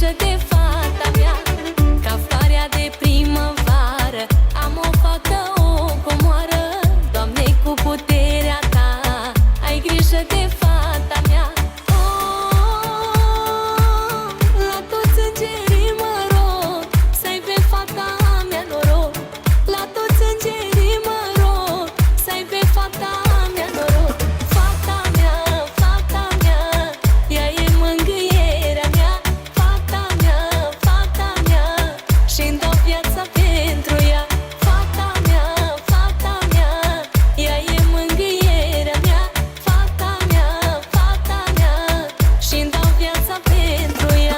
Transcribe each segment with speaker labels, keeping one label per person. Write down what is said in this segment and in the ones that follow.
Speaker 1: grijă de fata mea, ca floarea de primăvară. Am o fată, o comoară, Doamne, cu puterea Ta, ai grijă de fata mea. La toți îngerii mă rog, să ai pe fata mea noroc. La toți îngerii mă rog, să ai pe fata mea noroc. Fata mea, ea e mângâierea mea. Fata mea, și-mi dau viața pentru ea. Fata mea, ea e mângâierea mea. Fata mea, și-mi dau viața pentru ea.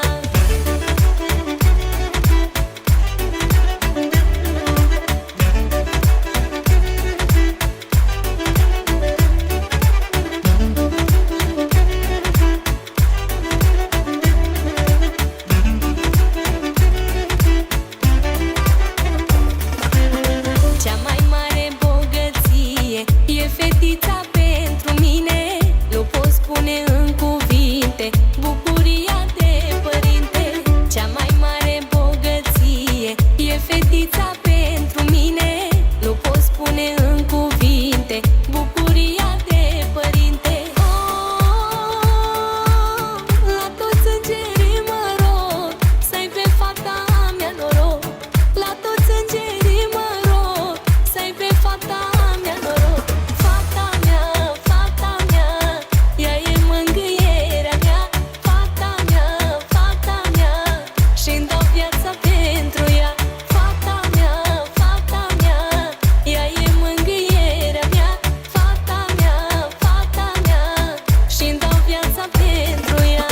Speaker 1: Cea mai mare bogăție e fetița pentru mine. Nu pot spune în cuvinte bucuria de părinte. Cea mai mare bogăție e fetița pentru mine. Nu pot spune în cuvinte bucuria de părinte. La toți îngerii mă rog, să ai pe fata mea noroc. La toți îngerii mă rog, să ai pe fata mea noroc. Fata mea, ea e mângâierea mea. Fata mea, și-mi dau viața pentru ea. Fata mea, ea e mângâierea mea. Fata mea, și-mi dau viața pentru ea.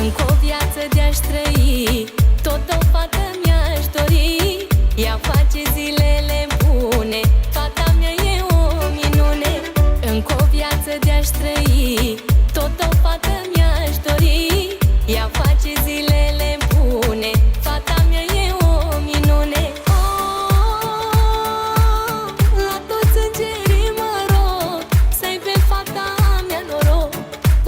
Speaker 1: Încă o viață de-aș trăi, tot o fată mi-aș dori. Ea face zilele bune, fata mea e o minune. Încă o viață de-aș trăi, tot o fată mi-aș dori. Ea face zilele bune, fata mea e o minune. La toți îngerii mă rog, să ai pe fata mea noroc.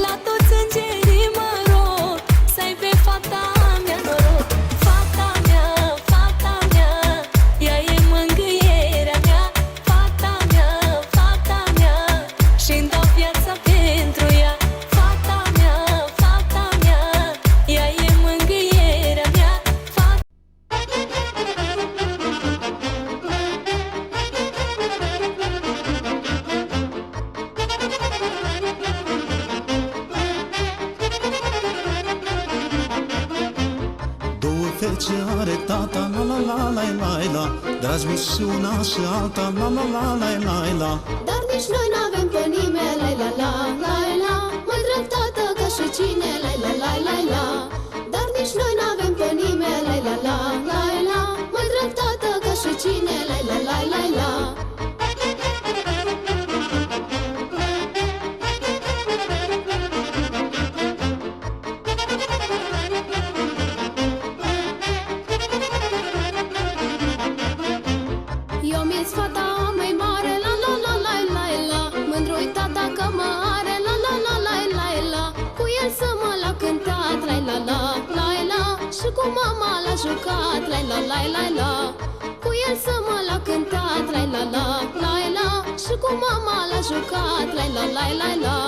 Speaker 1: La toți îngerii mă rog, să ai pe fata mea noroc. Fata mea, ea e mângâierea mea. Fata mea, și-mi dau viața pentru ea. Fata mea, ea e mângâierea mea.
Speaker 2: Două fece are tata, la la la la la la. Dragi mici și una și alta, la la la la la la.
Speaker 3: Dar nici noi n-avem pe nimeni, la la la la la. Mai drag tată ca și cine, la la la la la. Dar nici noi n-avem pe nimeni, la la la la la. Mai drag tată ca și cine, la la la la la. Eu mi-s fata mai mare, la la la la la la. Mândru-i tata că mă are, la la la la la la. Cu el să mă l-a cântat, la la la la la. Și cu mama l-a jucat, la la la la la. Cu el să mă l-a cântat, la la la la la. Și cu mama l-a jucat, la la la la la.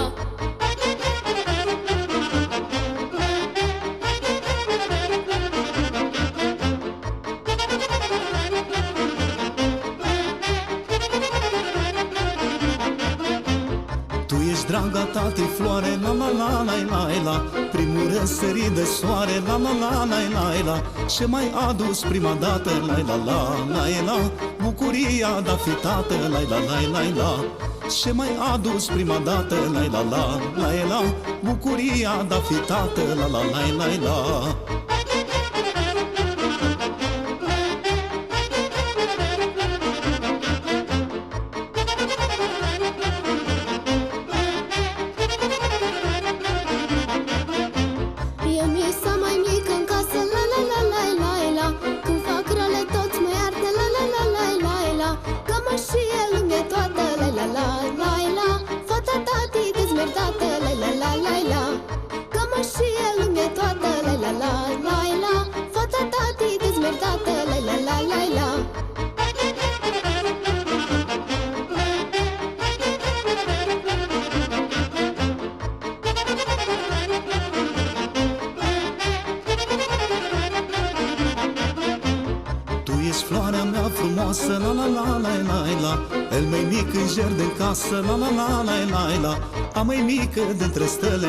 Speaker 2: Tu ești draga tati floare, la la la la la la. Primul răsărit de soare, la la la la la la. Ce mai adus prima dată, la la la la la. bucuria de-a fi tată, la. Ce mai adus prima dată, la, bucuria de-a fi tată, la.
Speaker 3: E misa mai mică în casă, la. Când fac rele toți mă iartă, la. Cămășie lumea toată, la. Fata tati dezmerdată, la. Cămășie lumea toată, la. Fata tati dezmerdată, la.
Speaker 2: Tu ești floarea mea frumoasă, la. El mai mic în ger din casă, la. A mai mică dintre stele,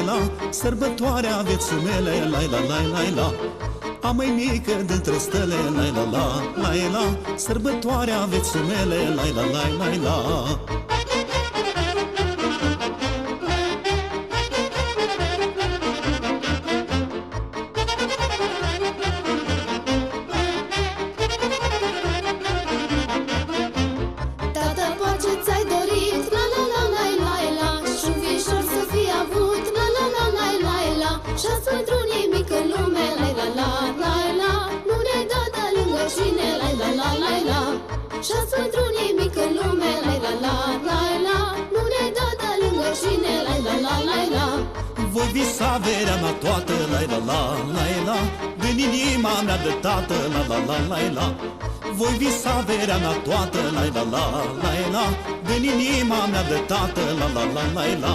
Speaker 2: la. Sărbătoarea vieții mele, la. A mai mică dintre stele, la. Sărbătoarea vieții mele, la.
Speaker 3: Tată, pace ți-ai dorit, la. Și un viișor să fii avut, la. Și-ați pentru nimic în lume, la. Nu ne dă de lângă cine, la. Și-ați pentru nimic în lume, la. Nu ne dă de lângă cine, la.
Speaker 2: Voi visa averea mea toată, la. Din inima mea de tată, la. Voi visa averea mea toată, la. Din inima mea de tată, la.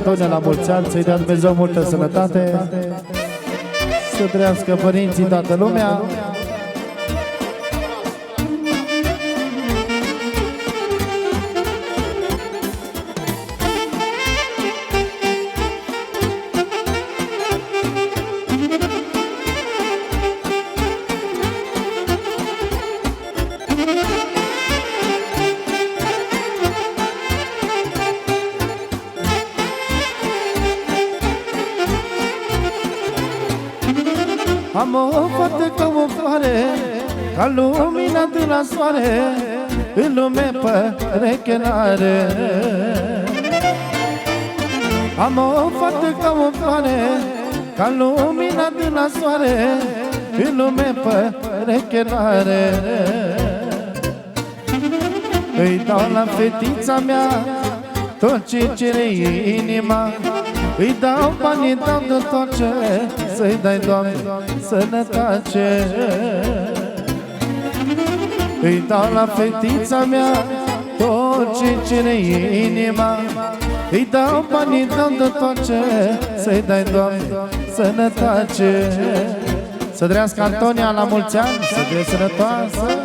Speaker 4: Antonia la mulți ani, să-i dea Dumnezeu multă sănătate, să trăiască părinții, toată lumea. Am o fată ca o floare, ca lumina de la soare, în lume pereche n-are. Am o fată ca o floare, ca lumina de la soare, în lume pereche n-are. Îi dau la fetița mea tot ce cere inima, îi dau banii, dau de tot ce să-i dai, Doamne, sănătate. Îi dau la fetița mea tot ce cere inima, îi dau banii, dau de tot ce să-i dai, Doamne, sănătate. Să trăiască Antonia la mulți ani, să fie sănătoasă.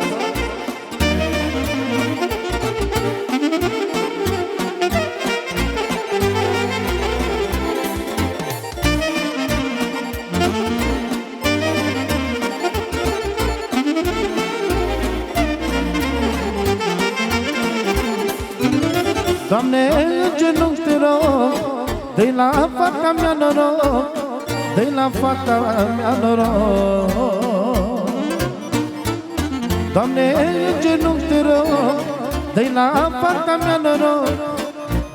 Speaker 4: Doamne, în genunchi te rog, dă-i la fata mea noroc, dă-i la fata mea noroc. Doamne, în genunchi te rog, dă-i la fata mea noroc,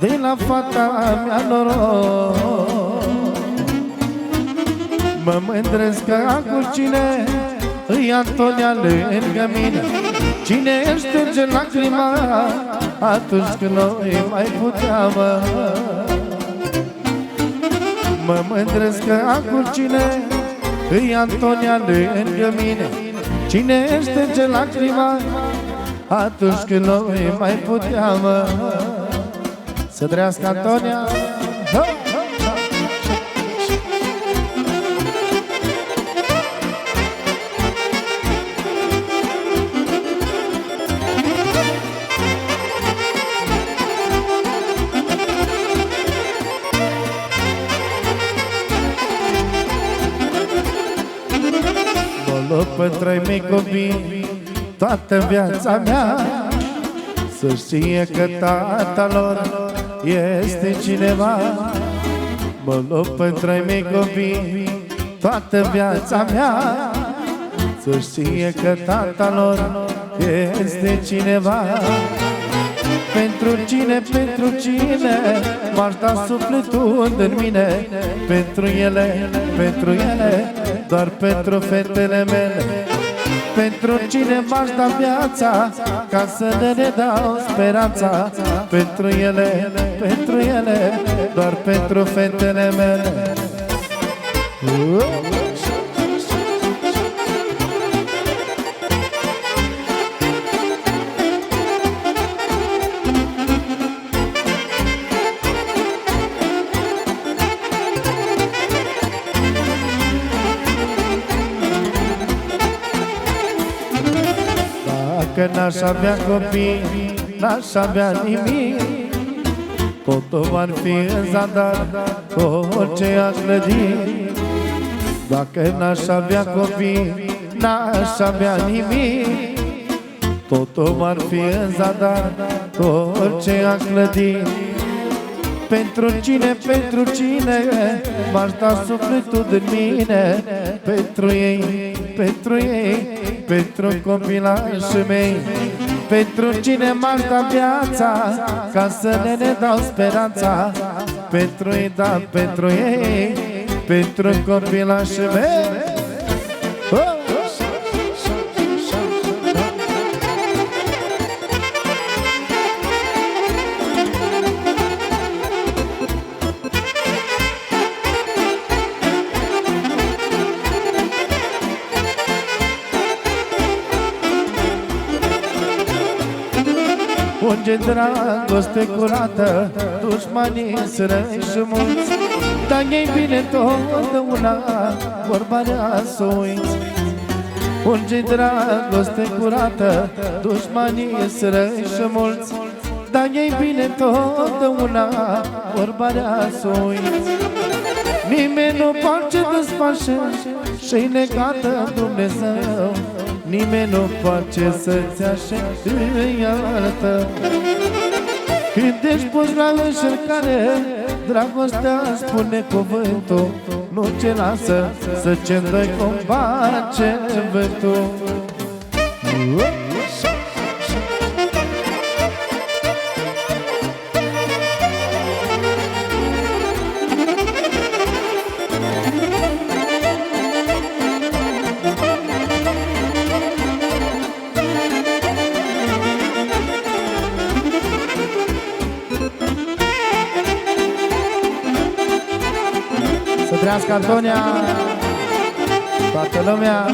Speaker 4: dă-i la fata mea noroc. Mă mândresc că acum cine îi Antonia lângă mine, cine își șterge lacrima atunci când noi mai puteam. Mă mândresc că acum cine îi Antonia lângă mine, cine își șterge lacrima atunci când noi mai puteam. Să trăiască Antonia. Pe trei mei copii toată viața mea, să știe că tata lor este cineva. Mă lupt pe trei mei copii toată viața mea, să știe că tata lor este cineva. Pentru cine m-aș da sufletul în mine, pentru ele, doar pentru fetele mele. Pentru cine m-aș da viața, ca să ne dau speranța, pentru ele, doar pentru fetele mele. Că n-aș avea copii, n-aș avea nimic, totul ar fi în zadar, orice aș clădi. Dacă n-aș avea copii, n-aș avea nimic, totul ar fi în zadar, orice aș clădi. Pentru cine m-aș da sufletul din mine, pentru ei, pentru copilașii mei. Pentru cine m-aș da viața, ca să ne dau speranța, pentru ei, da, pentru ei, pentru copilașii mei. Unde dragoste curată, dușmanii sunt răi și mulți, dar ei bine totdeauna, vorba rea s-o uiți. Unde dragoste curată, dușmanii sunt răi și mulți, dar ei bine totdeauna, vorba rea s-o uiți. Nimeni nu poate desface și-i negată Dumnezeu, nimeni nu poate să-ți așeze altă. Când ești pus la încercare, dragostea spune cuvântul, nu ce lasă să ce doi combace vântul. Să trăiască Antonia, toată lumea.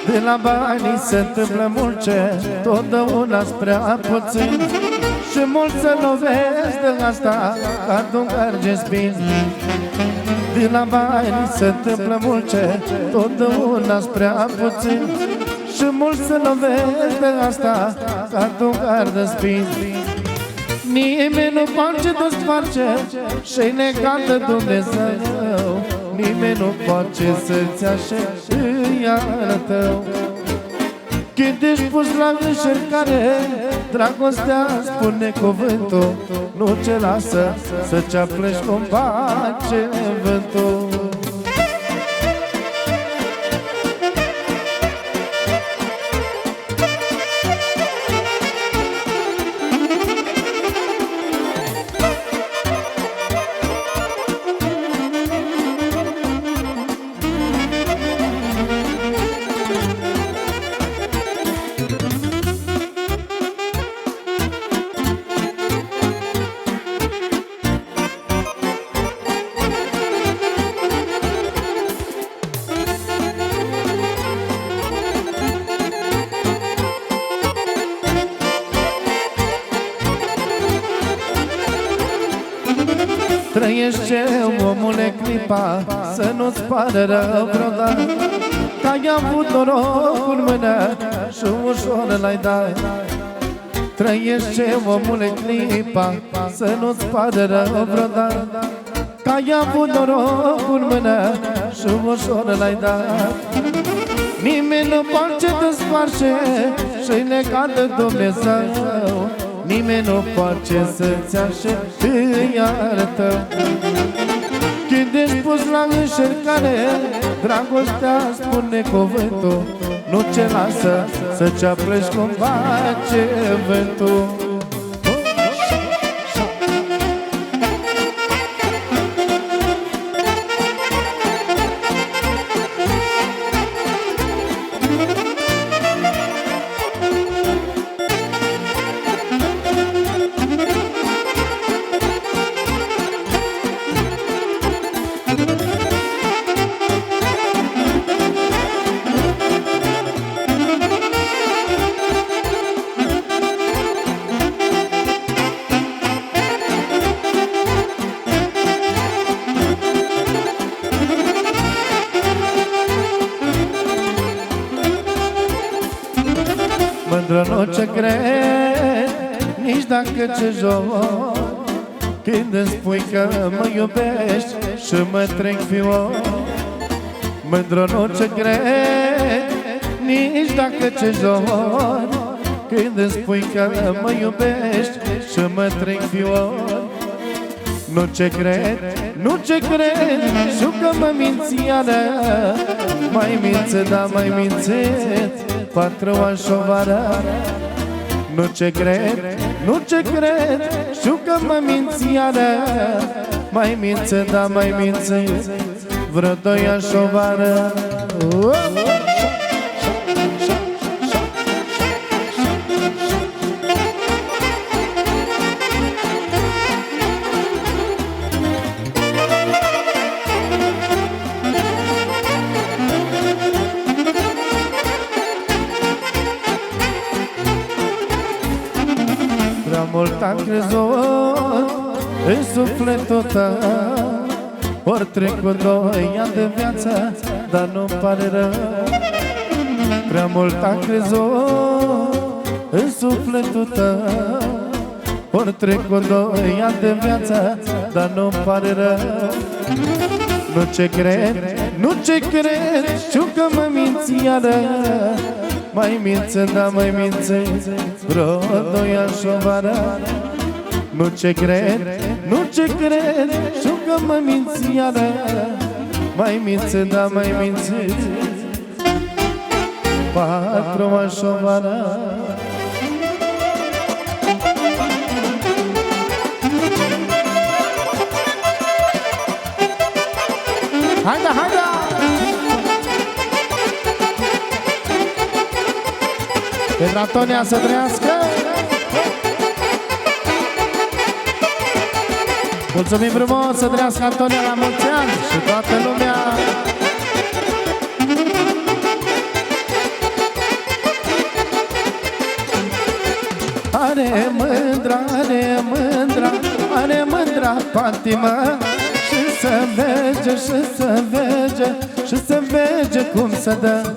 Speaker 4: De la banii se întâmplă multe, totdeauna spre puțin, și mulți se lovesc de asta ca de un garge spin. De la bani se întâmplă multe, totdeauna spre puțin, și mulți se lovesc de asta ca de un garde spin. Nimeni nu poate desface și-i negată Dumnezeu, nimeni nu poate să-ți așeze iar tău. Când ești pus la încercare, dragostea spune cuvântul, nu ce lasă să-ți apleci cum face vântul. Trăiește, omule, clipa, să nu-ți pară rău vreodată, că ai avut norocul în mână și ușor l-ai dat. Trăiește, omule, clipa, să nu-ți pară rău vreodată, că ai avut norocul în mână și ușor l-ai dat. Nimeni nu poate desface și-i legat de Dumnezeu, nimeni nu poate să-ți așeze iar tău. Când ești pus la încercare, dragostea spune cuvântul, nu ce lasă să-ți apleci cum face vântul. Mândră nu ce cred, nici dacă ce joc, când îmi spui că mă iubești și mă trec fior. Mândră nu ce cred, nici dacă ce joc, când îmi spui că mă iubești și mă trec fior. Nu ce cred, nu ce cred, știu că mă minți iară, mai mințe, da mai mințit, patru ani șovară. Nu ce cred, nu ce cred, știu că mă minți iară, mai mințe, da mai mințit, vreo 2 ani șovară. mult am crezut în sufletul tău. Ori trecut 2 ani de viață, dar nu-mi pare rău. Prea mult am crezut în sufletul tău. Ori trecut 2 ani de viață, dar nu-mi pare rău. Nu ce cred, nu ce cred, știu că mă minți iară. Mai mințând, da mai mințând vreo 2 ani și o vară. Nu ce cred, nu ce cred, știu că mă minți iară. Mai mințând, da mai mințând 4 ani și o vară. Haida, haida! Pentru Antonia să trăiască! Mulțumim frumos, să trăiască Antonia la mulți ani și toată lumea! Are mândra, are mândra, are mândra patima. Și să vege, și să vege, și să vege cum se dă.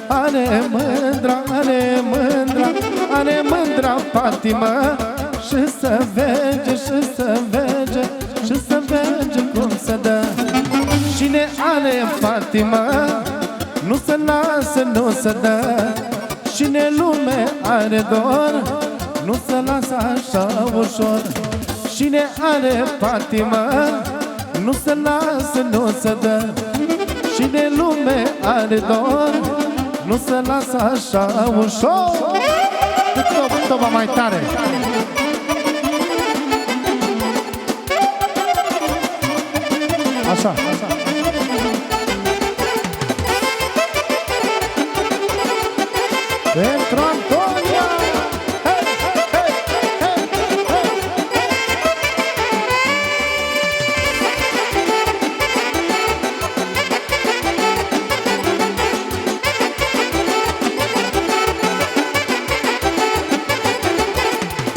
Speaker 4: Are mândra, are mândra, are mândra patima. Și să vege, și să vege, și să vege cum se dă. Cine are patima, nu se lasă, nu se dă. Cine lume are dor, nu se lasă așa ușor. Cine are patima, nu se lasă, nu se dă. Cine lume are dor, nu se lasă așa ușor. Cât mai tare. Așa, așa. Pentru Antonia! Hey, hey, hey, hey.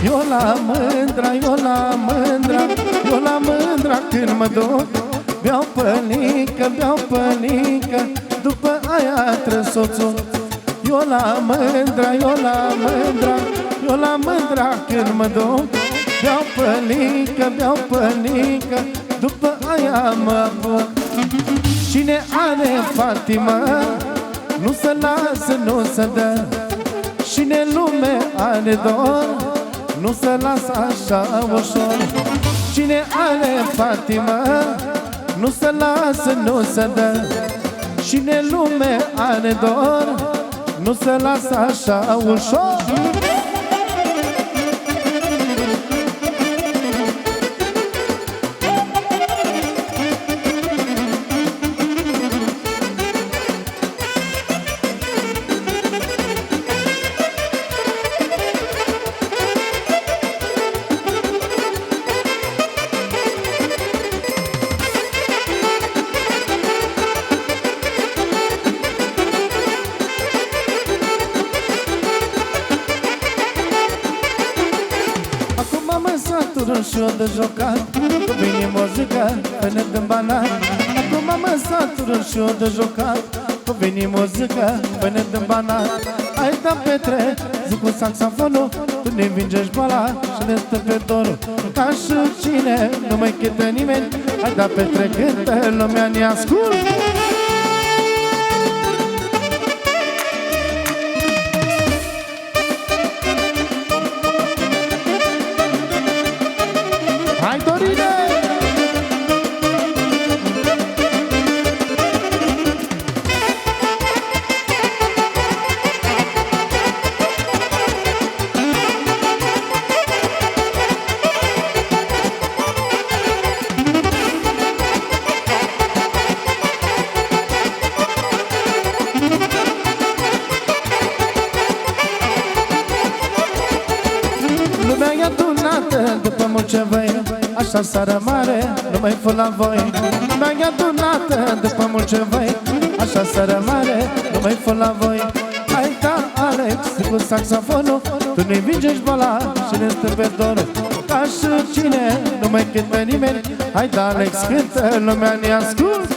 Speaker 4: Eu la mândra, eu la mândra, eu la mândra când mă duc. Beau pănică, beau pănică, după aia trăsoțul. Eu la mândra, eu la mândra, eu la mândra când mă duc. Beau pănică, beau pănică, după aia mă apuc. Cine are patima, nu se lasă, nu se dă. Cine lume are dor, nu se lasă așa ușor. Cine are patima, nu se lasă, nu se dă. Cine lume are dor, nu se lasă așa ușor. Și eu de jocat, cu vine muzică, până din banat. Acum am satură și eu de jocat, cu vine muzică, până din banat. Hai da Petre, zic cu saxofonul, tu ne învingești boala și ne stă pe dorul. Ca și cine, nu mai chită nimeni, hai da Petre, cântă, lumea ne ascult. Hai Dorine! Lumea e adunată după mult ce vei, așa seară mare, nu mai fă la voi. Lumea e adunată după mult ce vei, așa seară mare, nu mai fă la voi. Hai da ale Alex cu saxofonul, tu ne învingești boala și ne stă pe dor. Ca și cine, nu mai cântă nimeni, hai da Alex cântă, lumea ne ascult.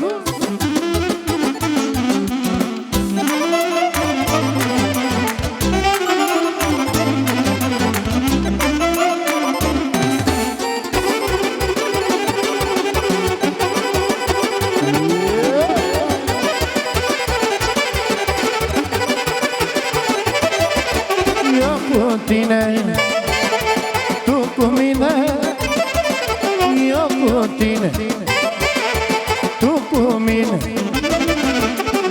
Speaker 4: Eu cu tine, tu cu mine, eu cu tine, tu cu mine.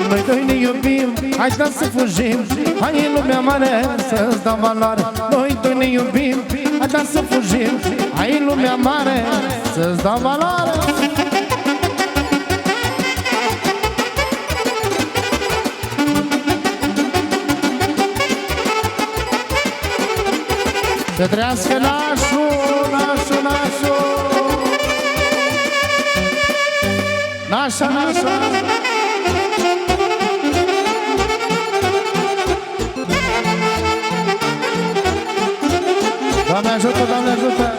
Speaker 4: Noi doi ne iubim, hai să fugim, hai în lumea mare să-ți dau valoare. Noi doi ne iubim, hai să fugim, hai în lumea mare să-ți dau valoare. Să trăiască nașul, nașul, nașul, nașa, nașa. Doamne ajută, Doamne ajută.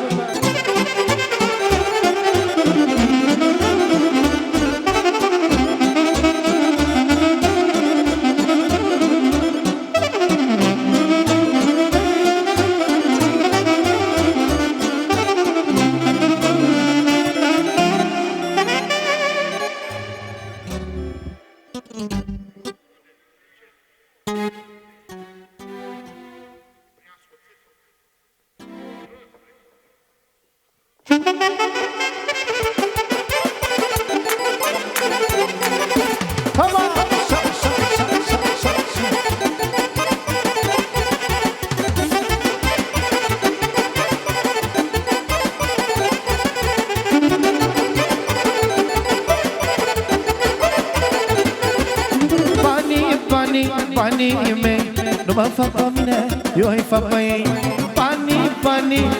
Speaker 4: Banii mei nu mă fac pe mine, eu îi fac pe ei.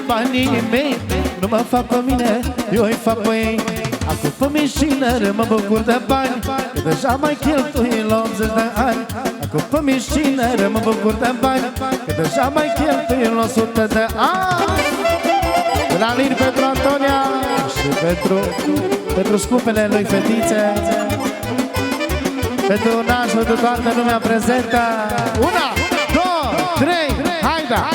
Speaker 4: Banii mei nu mă fac pe mine, eu îi fac pe ei. Acum pe mișină mă bucur de bani, că deja mai cheltui la 80 de ani. Acum pe mișină mă bucur de bani, că deja mai cheltui la 100 de ani. La Lin pentru Antonia și pentru scupele lui fetițe, pentru nașul de toată lumea prezentă. 1, 2, 3, haida!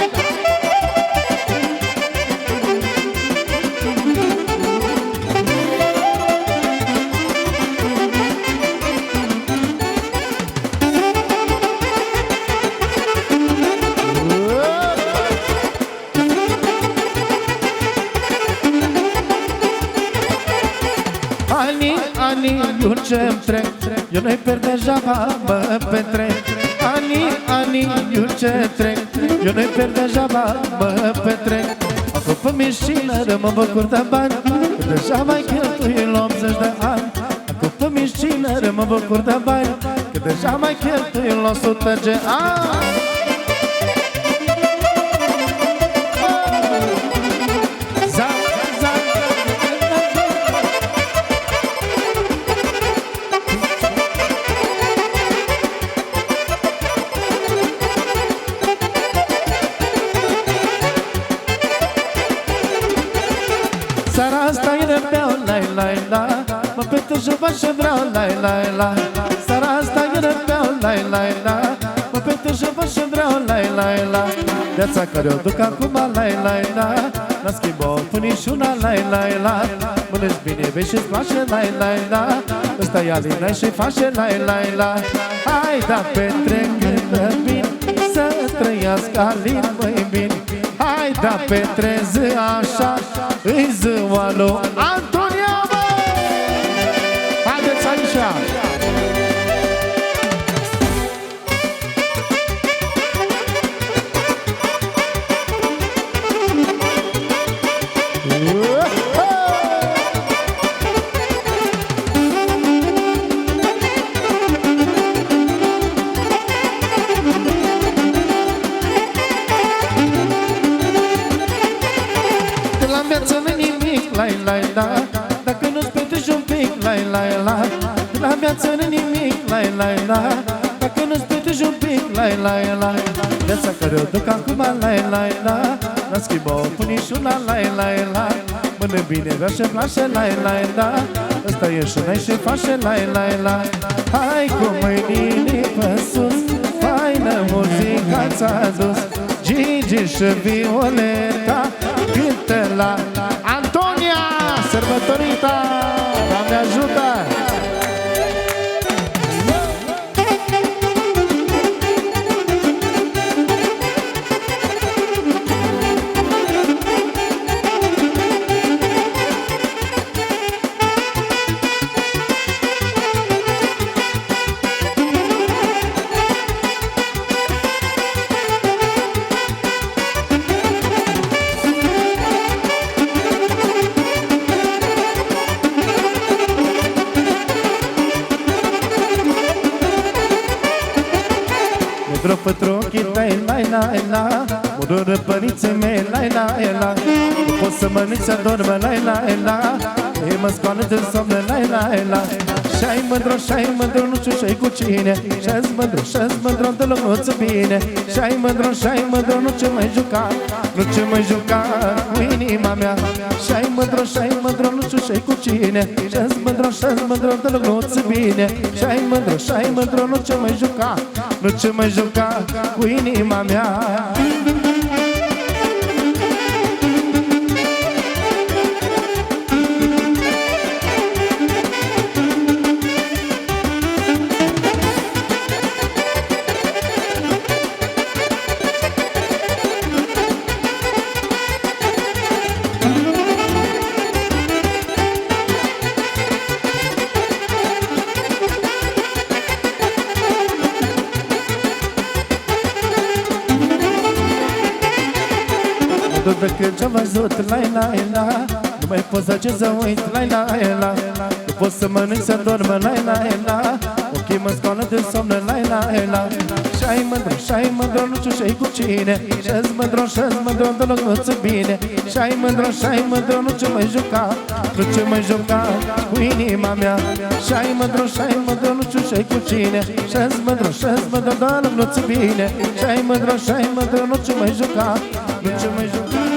Speaker 4: Anii, eu ce-mi trec, eu nu-i pierd degeaba, mă petrec. Anii, eu ce trec, eu nu-i pierd degeaba, mă petrec. Acum pe mișină mă bucur de bani, că deja mai cheltui la 80 de ani. Acum pe mișină mă bucur de bani, că deja mai cheltui la 100 de ani. Seara asta e răbeau, lai, lai, la. Mă petrec și fac ce vreau, lai, lai, la. Seara asta e răbeau, lai, lai, la. Mă petrec și fac ce vreau, lai, lai, la. Viața care o duc acum, lai, lai, la. N-a schimbat punișuna, lai, lai, la. Mănânci bine, vei și-ți place, lai, lai, la. Ăsta e Alina și face, lai, lai, la. Hai, da, petrec câtă bine, să trăiască Alin, măi bine. Hai, da, petrezi așa, îi ziua lui Antonia, bă! Haideți aici! Lai, lai, la. Dacă nu-ți petreci un pic, lai, lai, la. La viață nu nimic, lai, lai, la. Dacă Dacă nu-ți plătești un pic, la viața care o duc acum, la n-a schimbat până și una, la mână bine, vrea și place, la ăsta e și n-ai și face, la hai cu mâinile pe sus, faină muzica ți-a adus Gigi și Violeta cântă la Antonia, sărbătorita, Doamne ajută! Mudră pătrochii tăi, la mudră părinții mei, la nu pot să mănânci, adormă, la ei mă scoală de somn, la și-ai mândru, nu știu și-ai cu cine Și-ați mândru, deloc nu-ți bine Și-ai mândru, nu ce mai juca Nu ce mai juca cu inima mea Și-ai mândru, nu știu și-ai cu cine Și-ați mândru, deloc nu-ți bine Și-ai mândru, nu ce mai juca Nu ce mai juca cu inima mea De când ce-am văzut, la nu mai pot să ce să uit, la nu pot să mănânc, să dorm, la ochii mă scoală de somn, la și-ai mândru, nu știu și-ai cu cine Și-ați mândru, deloc nu-ți bine Și-ai mândru, nu ce mai juca Nu ce mai juca cu inima mea Și-ai mândru, nu știu și-ai cu cine Și-ați mândru, deloc nu-ți bine Și-ai mândru, nu ce mai juca Nu ce mai juca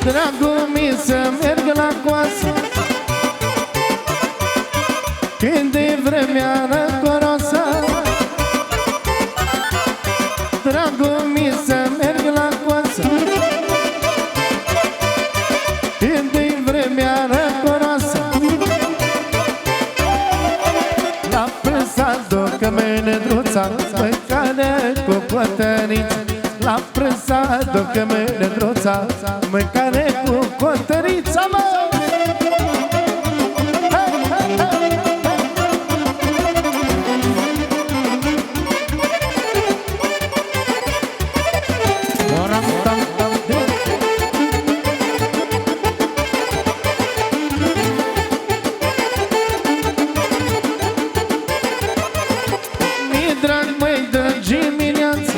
Speaker 4: Dragul mi să merg la coasă Când e vremea răcoroasă Dragul mi să merg la coasă Când e vremea răcoroasă La prânsa ducă menedruța Mâncare cu cotăriță La prânsa ducă menedruța Mâncare cu cotărița, mă! Mi-e drag, măi, de dimineață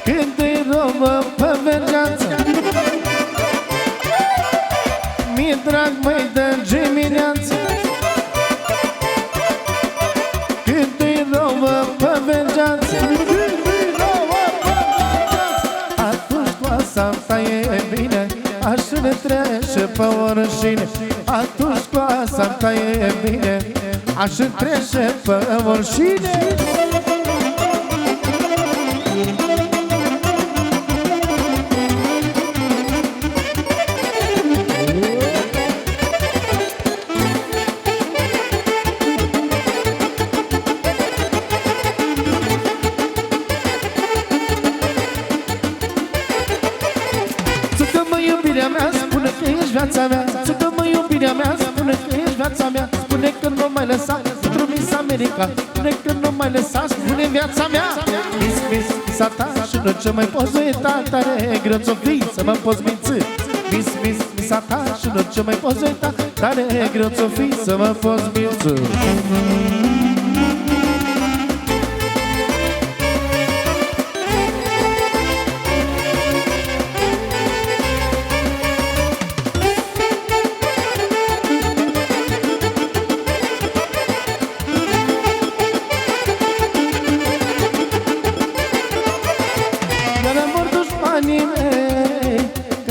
Speaker 4: Când îi robă pe vergeață Mi-e drag, măi, de dimineață Când îi robă pe vergeață Atunci coasa-mi taie bine Aș ne trece pe orășine Atunci coasa-mi taie bine Aș trece pe orășine Țucă-mă iubirea mea, spune că ești viața mea Țucă-mă iubirea mea, spune că ești viața mea Spune că nu mă mai lăsa America. Că nu mai lăsa spune viața mea. Miss, misa ta și nu ce mai poți uita. Tare greu ți-o fi să mă poți minți. Miss, misa ta și nu ce mai poți uita. Tare greu ți-o fi să mă poți minți.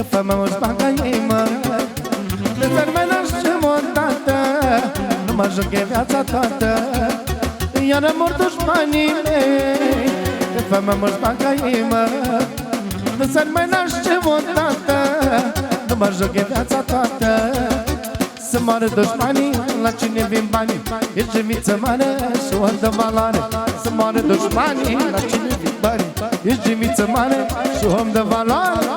Speaker 2: Fă-mă mulți bani ca ei, mă de țări mai naștem odată. Nu mă joc, viața toată. Iar mor dușmanii mei. Fă-mă mulți bani ca ei, mă de țări mai naștem odată. Nu mă joc, viața toată. Să moară dușmanii, la cine vin banii. Ești viță mare și o dă valoare. Să moară dușmanii, la cine vin banii. Ești viță mare și o dă valoare.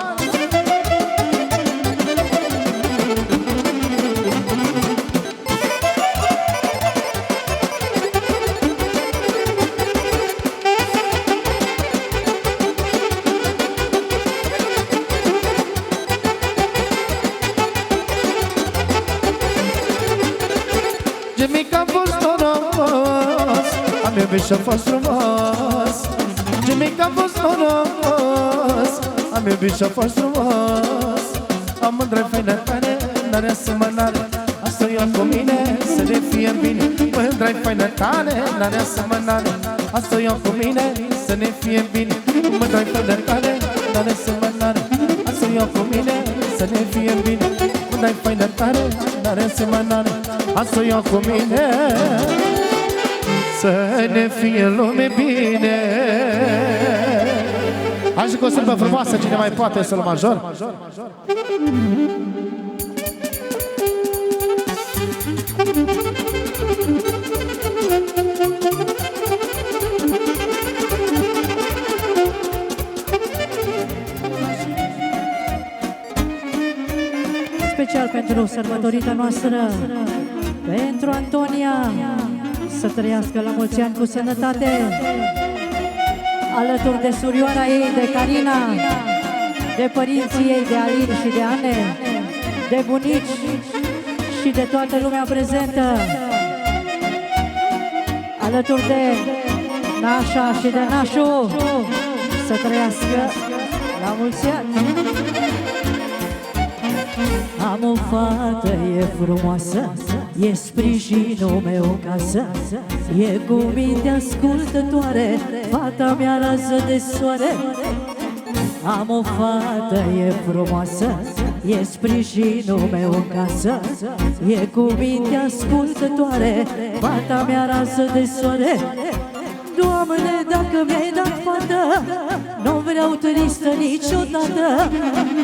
Speaker 2: Am iubit și-a fost frumos. Ce mic a fost noros. Am iubit și-a fost frumos. Am mândră faină tare, n-are asemănare. Asta ia cu mine să ne fie bine. Mândră faină tare, n-are asemănare. Asta ia cu mine să ne fie bine. Mândră faină tare, n-are asemănare. Asta ia cu mine să ne fie bine. Mândră faină tare, n-are asemănare. Asta ia cu mine să ne fie lume bine. Hai și cu o sârbă frumoasă, cine mai poate să-l major.
Speaker 5: Special pentru sărbătorita noastră, pentru Antonia, să trăiască la mulți ani cu sănătate, alături de surioara ei, de Carina, de părinții ei, de Alin și de Ane, de bunici și de toată lumea prezentă, alături de Nașa și de Nașu, să trăiască la mulți ani. Am o fată, e frumoasă, e sprijinul meu în casă, e cu minte ascultătoare, fata mea rază de soare. Am o fată, e frumoasă, e sprijinul meu în casă, e cu minte ascultătoare, fata mea rază de soare. Doamne, dacă mi-ai dat fată, nu vreau tristă niciodată,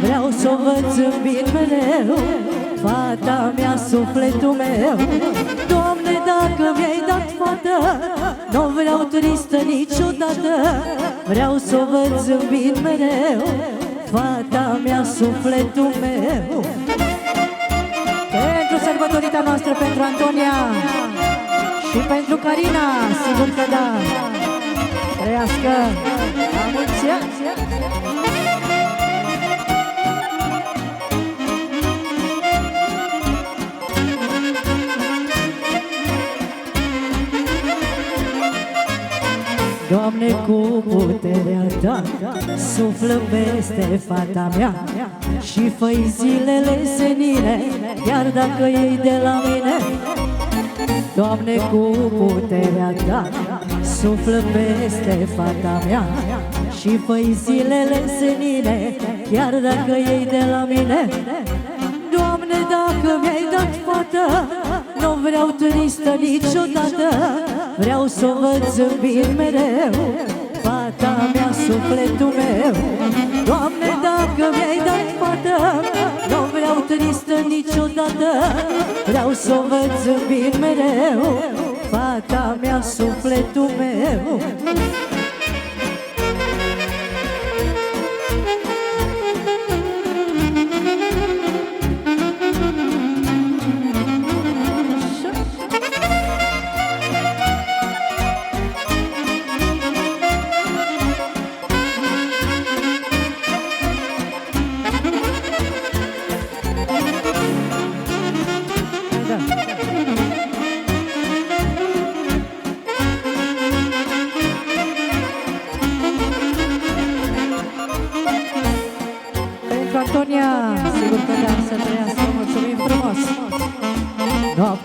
Speaker 5: vreau să o văd zâmbind mereu, fata mea, sufletul meu. Doamne, dacă mi-ai dat fată, nu vreau tristă niciodată, vreau să o văd zâmbind mereu, fata mea, sufletul meu. Pentru sărbătorita noastră, pentru Antonia și pentru Carina, sigur că da. Trăiască la mulți ani. Doamne, cu puterea Ta, suflă peste fata mea și fă-i zilele senine, chiar dacă ei de la mine. Doamne, cu puterea Ta, suflă peste fata mea și fă-i zilele senine, chiar dacă ei de la mine. Doamne, dacă mi-ai dat fată, nu vreau tristă niciodată, vreau să o văd zâmbind mereu, fata mea, sufletul meu. Doamne, dacă mi-ai dat fată, nu vreau tristă niciodată, vreau să o văd zâmbind mereu, fata mea, sufletul meu.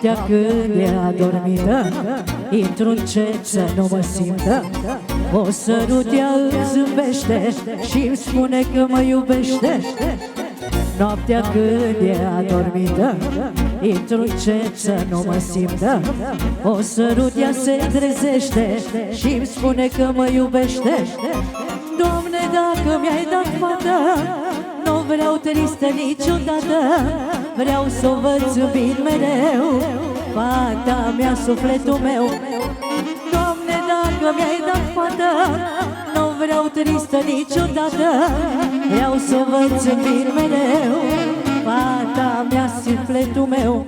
Speaker 5: Noaptea când e adormită, intru încet să nu mă simtă. O sărut ea îmi zâmbește și îmi spune că mă iubește. Noaptea când e adormită, intru încet să nu mă simtă. O sărut ea se trezește și îmi spune că mă iubește. Doamne, dacă mi-ai dat fată, nu vreau tristă niciodată. Vreau să o văd zâmbind mereu, fata mea, sufletul meu. Doamne, dacă mi-ai dat fată, nu vreau tristă niciodată. Vreau să o văd zâmbind mereu, fata mea, sufletul meu.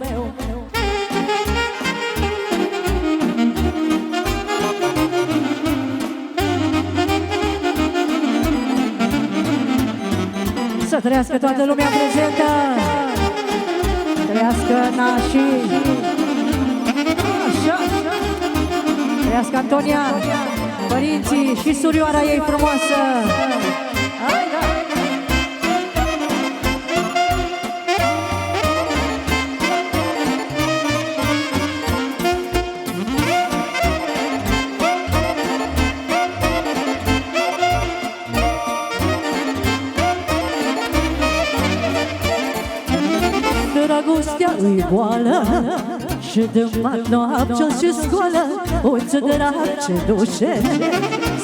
Speaker 5: Să trăiască toată lumea prezentă, trăiască nașii, așa, trăiască Antonia, părinții și surioara ei frumoasă. Hai, da. Dragostea îi boală și de mat noaptea se scoală. Uite drag ce duce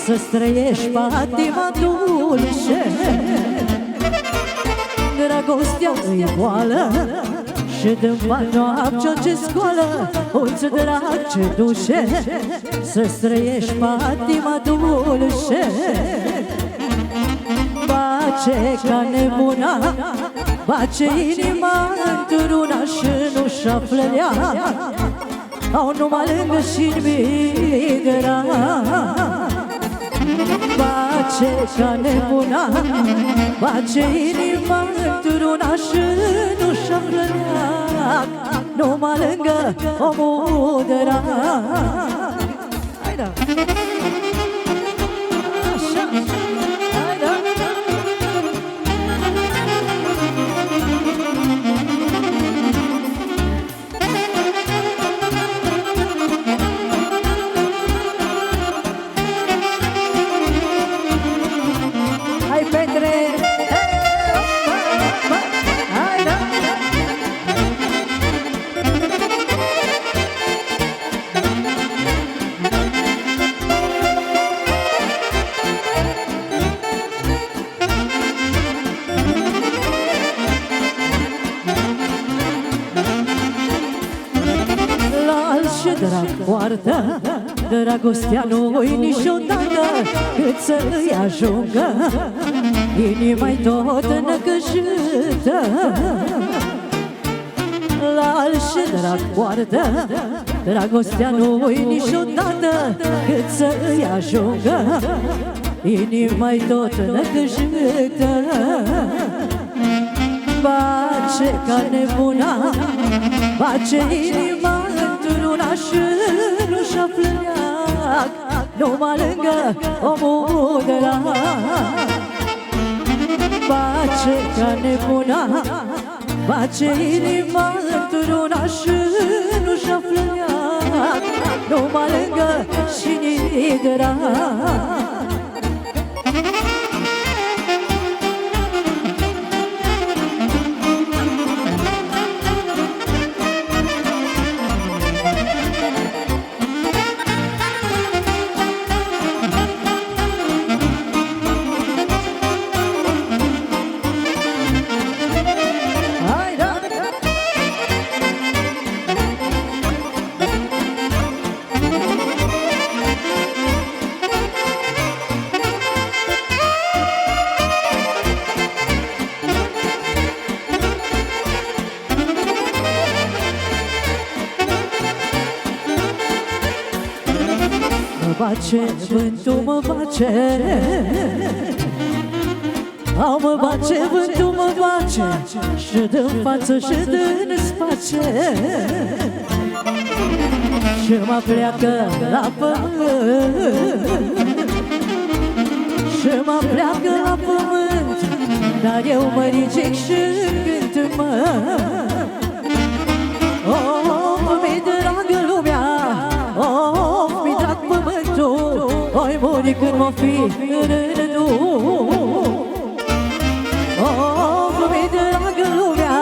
Speaker 5: să-ți trăiești patima dulce. Dragostea îi boală și de mat noaptea se scoală. Uite drag ce duce să-ți trăiești patima dulce. Face ca nebuna, face inima într-una și nu-și află ea. Au numai lângă și-n migăra. Face ca nebuna, face inima într-una și nu-și află ea. Numai lângă omul de ea. Hai da! Așa! Hai da! Poartă, dragostea nu-i niciodată cât să îi ajungă inima-i tot năcăjită. La alt și drag poartă, dragostea nu-i niciodată cât să îi ajungă inima-i tot năcăjită. Face ca nebuna, face inima într-una și nu-și află leac, numai lângă omul de la. Face ca nebuna, face inima într-una și nu-și află leac, numai lângă și-ni de la. Bace, vântul mă bace, au mă bace, vântul mă bace, și din față și din space. Și mă pleacă la pământ, și mă pleacă la pământ, dar eu mă ridic și cânt, mă. Oh, Oi muri când mă fi râdu. Mi dragă lumea,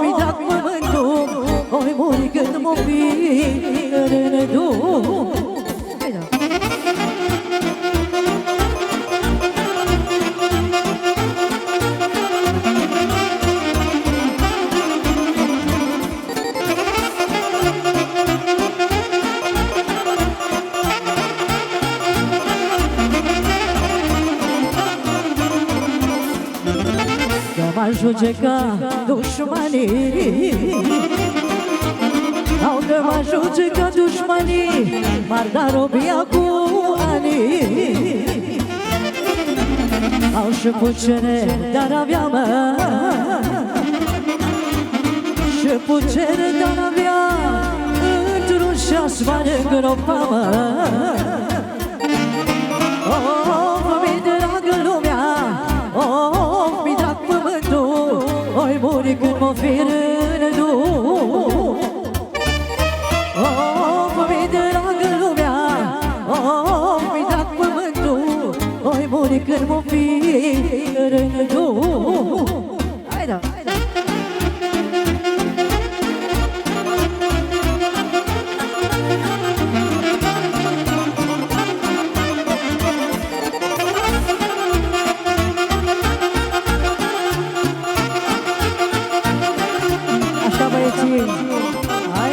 Speaker 5: mi drag pământul. Oi muri când mă fi râdu. M-a judecat dușmanii, au că m-a judecat dușmanii, m-ar da robia cu ani. Au și pucere, dar avea mă, și pucere, dar avea, într-un șas mare îngropa mă. Mi dragă lumea, mi drag pământul, oi muri când mă fi râdu. Mi dragă lumea, mi drag pământul, oi muri când mă fi râdu. Hai da! Hai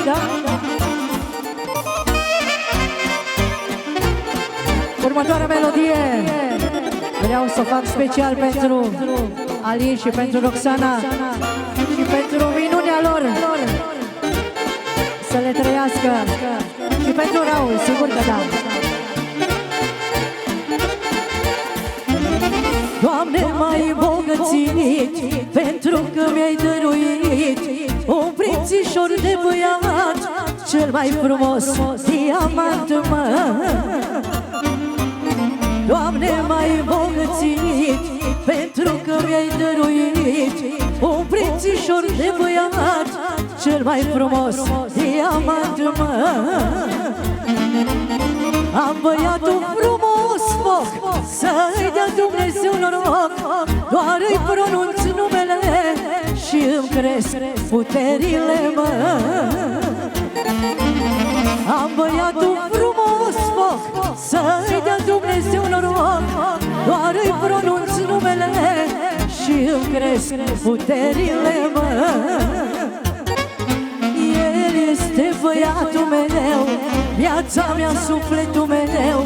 Speaker 5: da! Următoarea melodie vreau să o fac special pentru Alin și pentru Roxana și pentru minunea lor, să le trăiască, și pentru Raul, sigur că da. Doamne, m-ai îmbogățit pentru că mi-ai dăruit un prințișor de băiat, cel mai frumos diamant, mă. Doamne, m-ai îmbogățit pentru că mi-ai dăruit un prințișor de băiat, cel mai frumos diamant, mă. Am băiatul frumos foc, să-i dea Dumnezeu noroc, doar îi pronunț numele și îmi cresc puterile, mă. Am băiatul frumos foc, să-i dea Dumnezeu noroc, doar îi pronunț numele și îmi cresc puterile, mă. El este băiatul meu, viața mea, sufletul meu.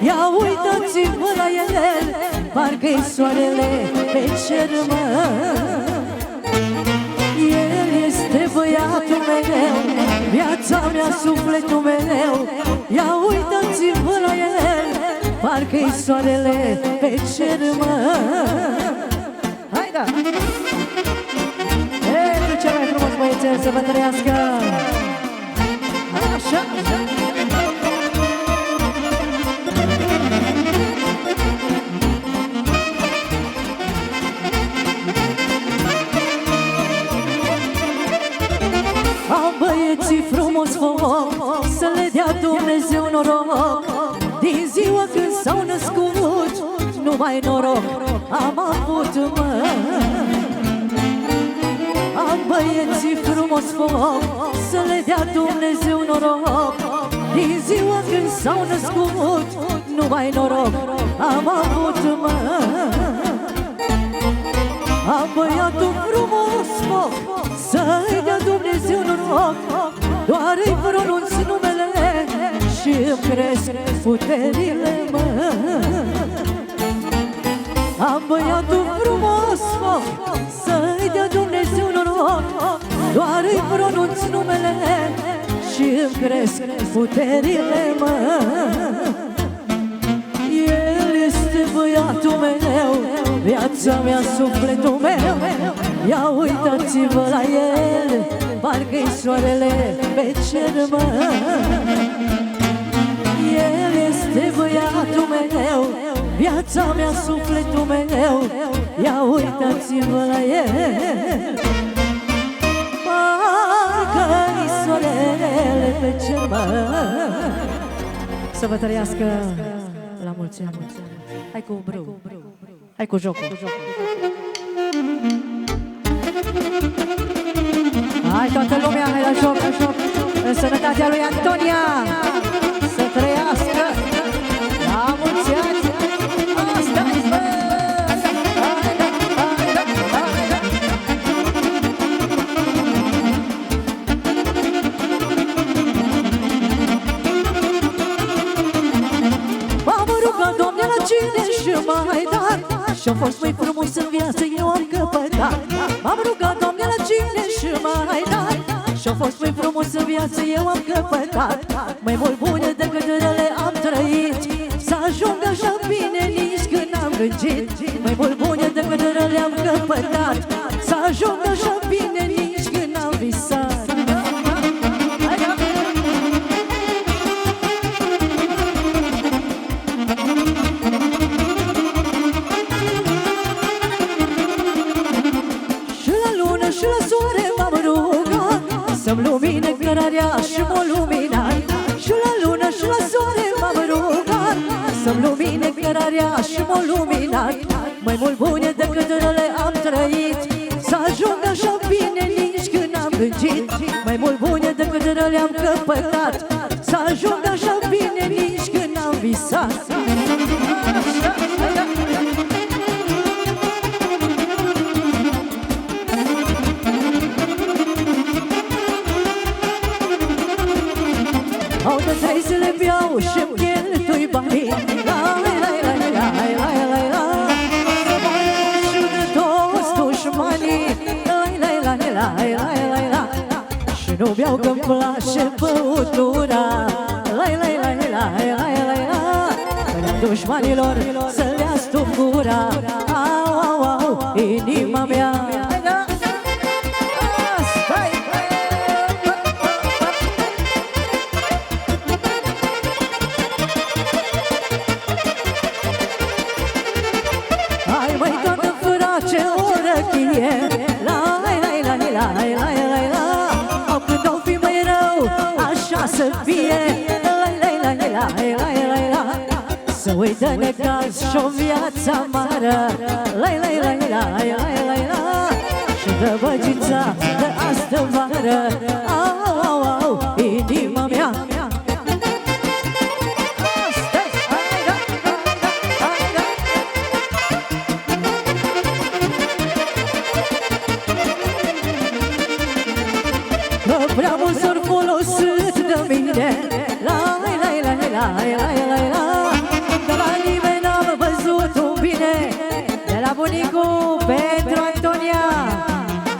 Speaker 5: Ia uitați-vă la el, parcă-i soarele pe cer, mă. El este băiatul meu, viața mea, sufletul meu. Ia uitați-vă la el, parcă-i soarele pe cer, mă. Hai da! Pentru cel mai frumos băiețel, să vă trăiască! Așa! Am băieții frumos foc, să le dea Dumnezeu noroc. Din ziua când s-au născut, numai noroc am avut, mă. Am băieții frumos foc, să le dea Dumnezeu noroc. Din ziua când s-au născut, numai noroc am avut, mă. Am băiatul frumos foc, să-i dea Dumnezeu noroc, doar îi pronunț numele și îmi cresc puterile, mă. Am băiatul frumos foc, să-i dea Dumnezeu noroc, doar îi pronunț numele și îmi cresc puterile, mă. El este băiatul meu, viața mea, sufletul meu. Ia uitați-vă la el, parcă-i soarele pe cer, mă. El este băiatul meu, viața mea, sufletul meu. Ia uitați-vă la el, parcă-i soarele pe cer, mă. Să vă trăiască la mulți ani. Hai cu brâu. Hai cu jocul. Hai toată lumea, hai la joc. În sănătatea lui Antonia. Să trăiască la mulți ani. Asta-i, bă! M-am rugat, Doamne, la cine și mai dat și-a fost mai frumos în viață, eu am căpătat. M-am rugat, Doamne, la cine și mai dat și-a fost mai frumos în viață, eu am căpătat. Mai mult bune decât rele am trăit, să ajung așa bine nici când n-am gândit. Mai mult bune decât rele am căpătat, să ajung așa bine nici când n-am visat. Și la soare m-am rugat să-mi lumine cărarea și m-o luminat. Și la lună și la soare m-am rugat să-mi lumine cărarea și m-o luminat. Mai mult bune decât rele am trăit, să ajung așa bine nici când n-am gândit. Mai mult bune decât rele am căpătat, să ajung așa bine nici când n-am visat. Au de 3 zile beau și-mi cheltui banii. Să mă înșu de toți dușmanii. Și nu beau că-mi place băutura. Că le-am dușmanilor să le astup gura. Au, au, au, inima mea. Au când o fi mai rău, așa să fie. Să uită necaz și-o viață amară. Și dă băgița de astă vară. Au, au, au, inima mea. Prea mult s-or folosit de mine. De la nimeni n-am văzut un bine. De la bunicul pentru Antonia.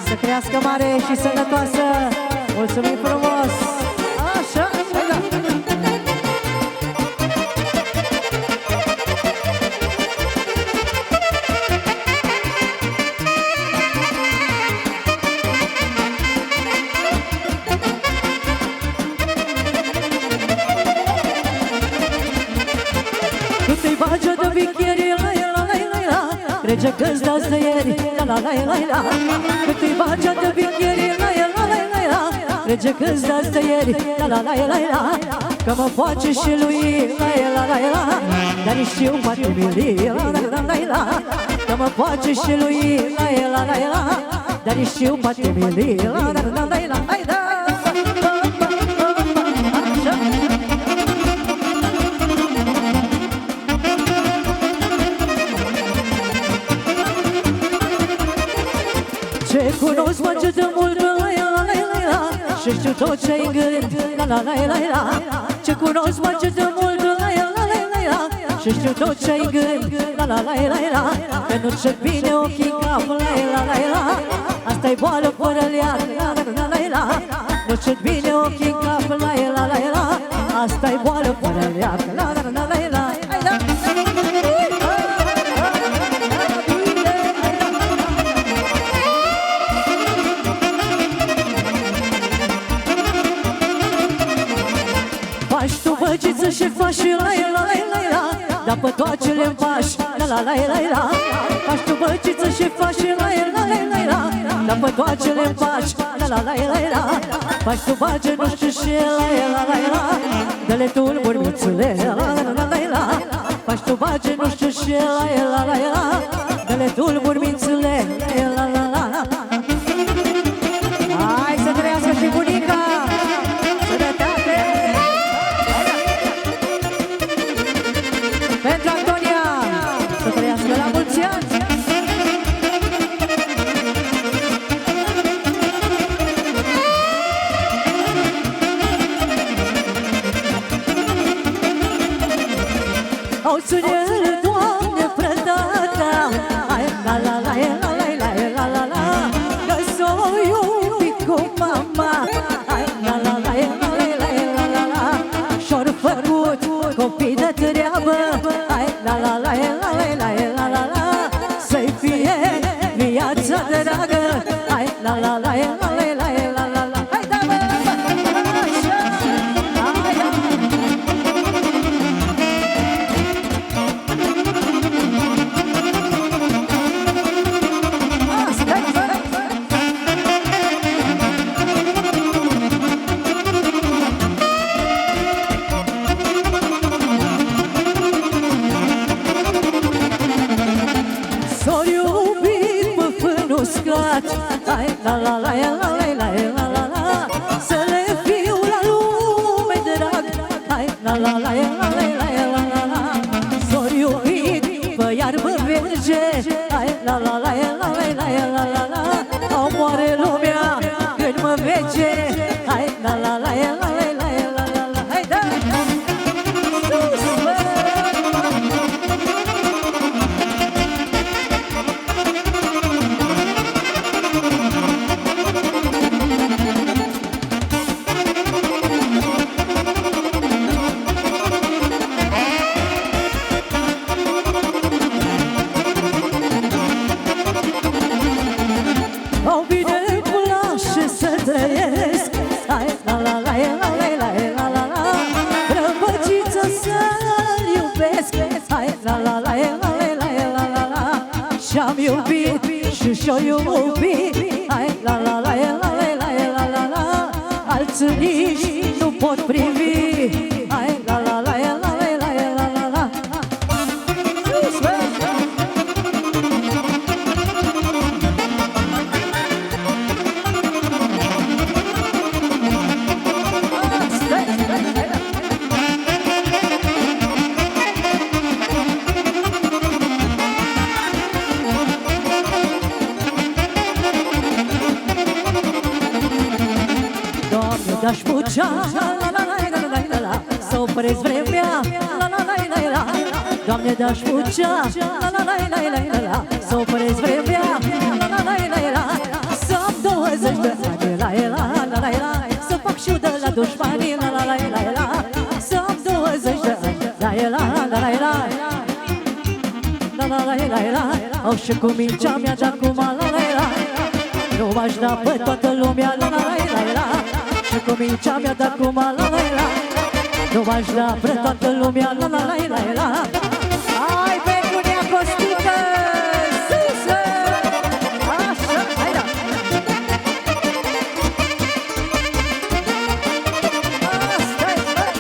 Speaker 5: Să crească mare și sănătoasă. Mulțumim frumos. Așa, da. Crede că-ți dați de ieri, la. Cât îi bagi de bicheri, la. Crede că-ți dați de ieri, la. Că mă face și lui, la. Dar nici știu poate mili, la. Că mă face și lui, la. Dar nici știu poate mili, la. Hai da! Ce cunosc face de mult, și știu tot ce-ai în gând, la. Ce cunosc face de mult, și știu tot ce-ai în gând, la. Că nu ți-e bine ochii în cap, la. Asta-i boală fără leac, la. Nu ți-e bine ochii în cap, la. Asta-i boală fără leac, la. Faci tu băgiță și faci și la. dar pe toacele împași, la la la la la. Faci tu băciță și faci la la la la la. Dar pe toacele împași, la la la la la. Faci tu bage, nu știu și la la la la. Dă-le tu urmițule, la la la la la. Faci tu bage, nu știu și la la la la. Dă-le tu urmițule, la la la la. Hai să trăiască și bunica! Sănătate! Pentru Antonia! Să trăiască la mulți ani! Au sunel, Doamne, prădata! Hai, la la la la la la la la la. Că s-o iubit cu mama. Hai, la la la la la la la la. Și-or făcut copii de treabă. Hai, la la la la la la la la. Să-i fie viața dragă. Hai, la la la la la la la la. Hai, da, bă, așa. Hai, da. S-or iubit păfânul uscat. Hai, la la la la la la la la la. Să le fiu la lume drag. Hai, la la la la la la la la. S-or iubit pe iarbă verge. Hai, la la la la la la la la. Omoare lumea când mă vege. Hai, la la la la la la la la. Hai, da! Sus, bă! Au bine cu lașe să trăiesc. Hai, la la la la la la la la la. Răbăciță să-l iubesc. Hai, la la la la la la la la. Și-am iubit și și-o iubit. Hai, la la la la la la la la. Alții nici nu pot privi. Hai, la la la la la la la la. Sus, bă! Doamne, te-aș putea, la la la la la la la, să opresc vremea, la la la la la. Doamne, te-aș putea, la la la la la la, să opresc vremea, la la la la la. Să-mi 20 de ani, la la la la la, să fac și de la dușmanii, la la la la la. Să-mi 20 de ani, la la la la la. La la la la la, au și cu mingea mea de acum, la la la. Nu m-aș da pe toată lumea, la la la la. Și cu mingea mea de acum, la la la. Nu m-aș da pe toată lumea, la la la la. Hai pentru Nea Costică, sus! Așa, hai da! Stai, stai!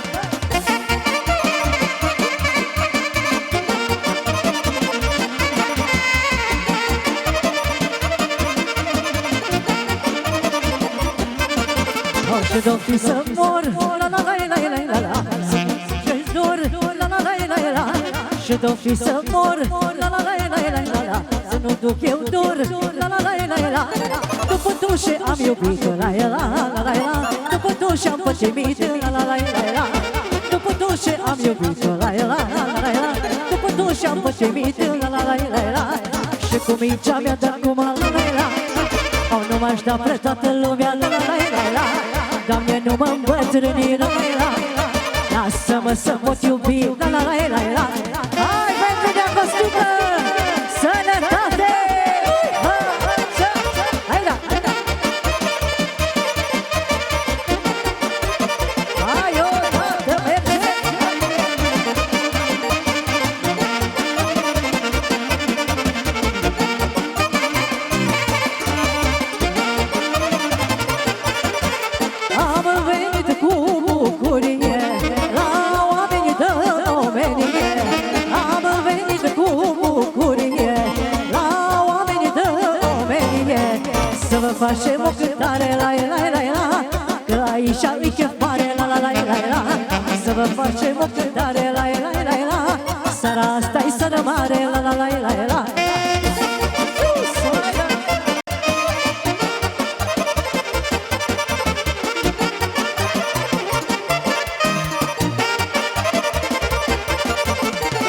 Speaker 5: Și de-o fi să mor, la la la la la la la. Și-și dor, la la la la la. Și de-o fi să mor, la la la la la la la. Să nu duc eu dor, la la la la la. După dușe am iubit, la la la la la. După dușe am pătimit, la la la la la. După dușe am iubit, la la la la la. După dușe am pătimit, la la la la la. Și cu mingea mea de acum, la la la. Au nu m-aș da pre toată lumea, la la la la. Doamne, nu mă îmbătrâni, la la la. Lasă-mă să pot iubi, la la la la la. Hai pentru Nea Costică, sănătate! Hai da, hai da! Hai o dată merge! facem o cântare, la la la la, că aici e chef mare, la la la la la. Să vă facem o cântare, la la la la, seara asta-i seară mare, la la la la la.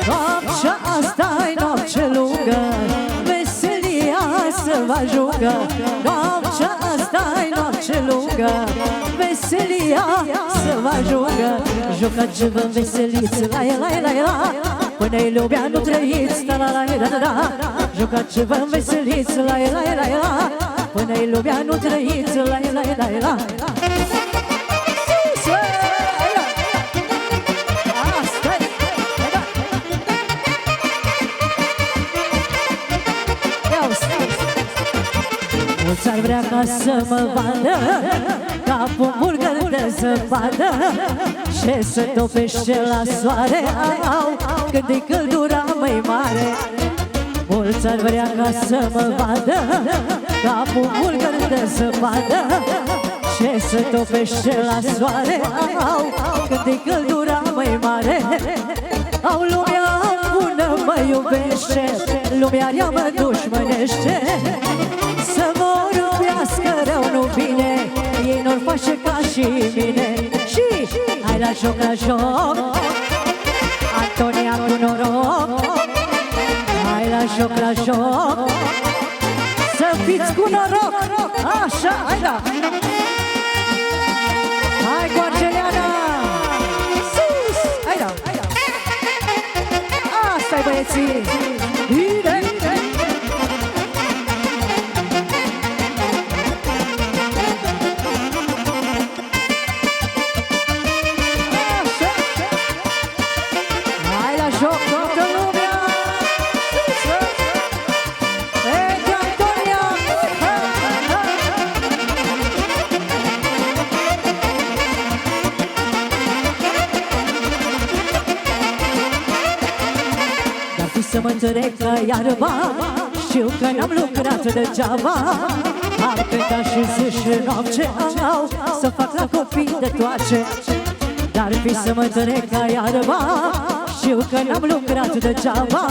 Speaker 5: Noaptea asta-i noapte lungă, veselia să vă ajungă. Noaptea asta-i noapte lungă, veselia să vă ajungă. Jucați-vă în veseliți, la la la la, până-i lumea nu trăiți, la la la la la. Jucați-vă în veseliți, la la la la, până-i lumea nu trăiți, la la la la. Mulți ar vrea ca să mă vadă ca un bulgăr de zăpadă ce se topește la soare, au, când-i căldura mai mare. Mulți ar vrea ca să mă vadă ca un bulgăr de zăpadă ce se topește la soare, au, când-i căldura mai mare. Au, lumea bună mă iubește, lumea rea mă dușmănește. Să mă iubească rău, nu bine, ei n-or face ca și mine. Și hai la joc, la joc, Antonia cu noroc. Hai la joc, la joc, să fiți cu noroc. Așa, hai la. Hai cu Argeliana, sus, hai la. Asta-i băieții, bine. Să mă întrec ca iarba, știu că n-am lucrat degeaba. Am cântat și zi și noapte, au, să fac la copii de toace. Dar fi să mă întrec ca iarba, știu că n-am lucrat degeaba.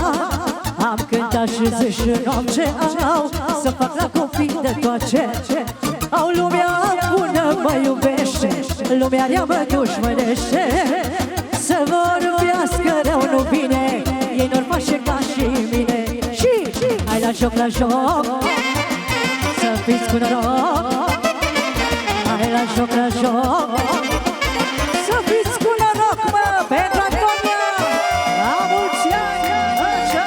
Speaker 5: Am cântat și zi și noapte, au, să fac la copii de toace. Au, lumea bună mă iubește, lumea rea mă dușmănește. Să vorbească rău, nu bine, ei n-or face ca și mine. Și hai la joc, la joc, să fiți cu noroc. Hai la joc, la joc, să fiți cu noroc, mă, pentru Antonia. La mulți ani, așa.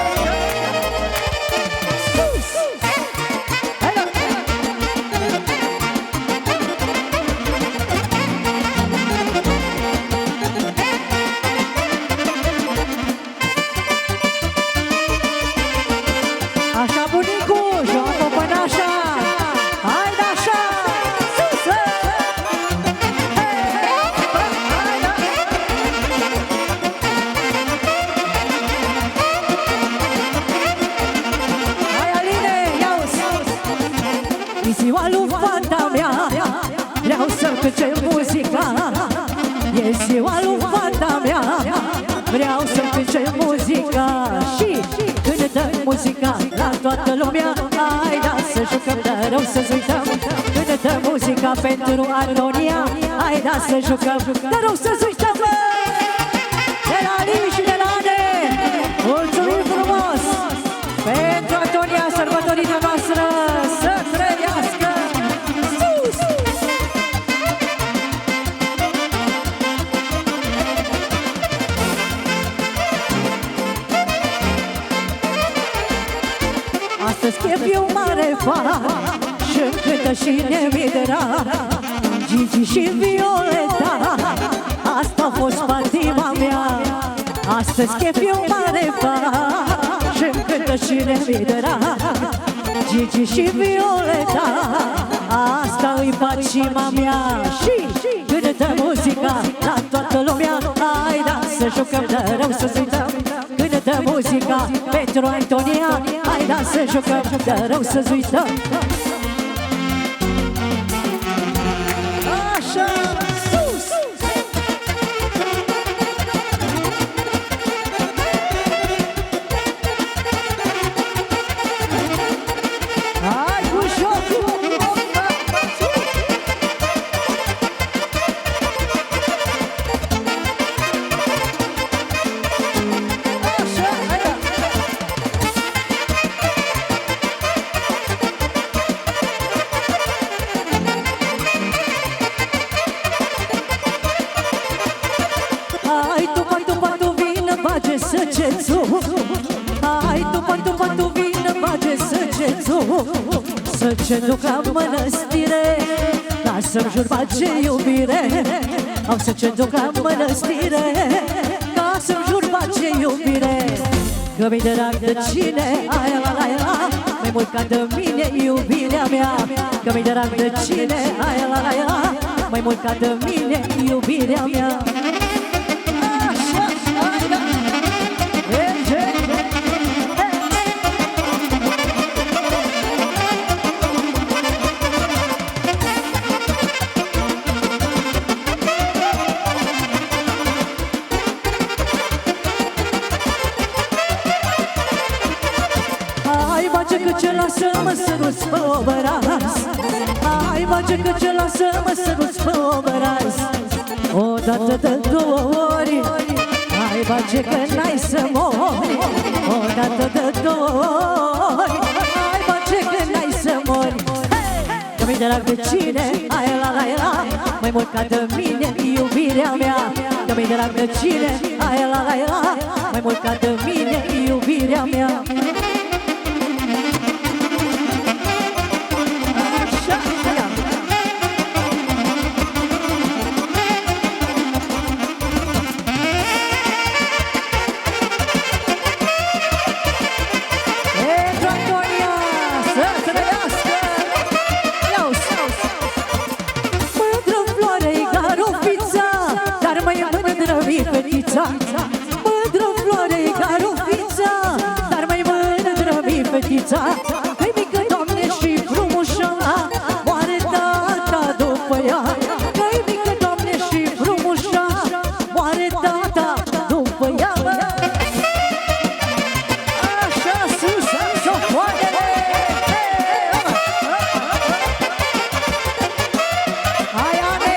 Speaker 5: Hai la. Așa, bunicu, joacă până așa. Hai de așa, sus! Hai da. Hai, Aline, ia-uzi. E ziua lui fata mea, vreau să-mi cânce muzica. E ziua lui fata mea, vreau să-mi cânce muzica. Și cântă muzica la toată lumea. Hai da să jucăm, dar rău să-ți uităm. Cântă muzica pentru Antonia. Hai da să jucăm, dar rău să-ți uităm. De la Alin și de la Ane, mulțumim frumos pentru Antonia, sărbătorița noastră. Să trăiască sus! Astăzi chef eu mare fan și-mi cântă și Nemidera, Gigi și Violeta. Asta a fost patima mea. Astăzi chef eu mare fan și-mi cântă și Nemidera, Gigi și Violeta. Asta-i patima mea. Și cântă muzica la toată lumea. Hai da să jucăm, de rău să-ți uităm. Cântă muzica pentru Antonia. Hai da să jucăm, de rău să-ți uităm. patu vină, bage săgetul, săgetul ca mănăstire. Lasă-mi jur, bage iubire, am săgetul ca mănăstire. Lasă-mi jur, bage iubire, că mi-i drag de cine, aia la la la, mai mult ca de mine iubirea mea. Că mi-i drag de cine, aia la la la, mai mult ca de mine iubirea mea. Așa, hai da! Lasă-mă să-nu-ți fă obraz. Hai, bage că ce lasă-mă să-nu-ți fă obraz. O dată de două ori, hai, bage că n-ai să mori. O dată de două ori, hai, bage că n-ai să mori. Că mi-i drag de cine, hai la la la, mai mult ca de mine iubirea mea. Că mi-i drag de cine, hai la la la, mai mult ca de mine iubirea mea. Mândră floare ca rofița, dar mai mândră mi fetița. Că-i mică, Doamne, și frumușa, moare tata după ea. Că-i mică, Doamne, și frumușa, moare tata după ea. Așa sus, am sofoanele. Hai, Ane!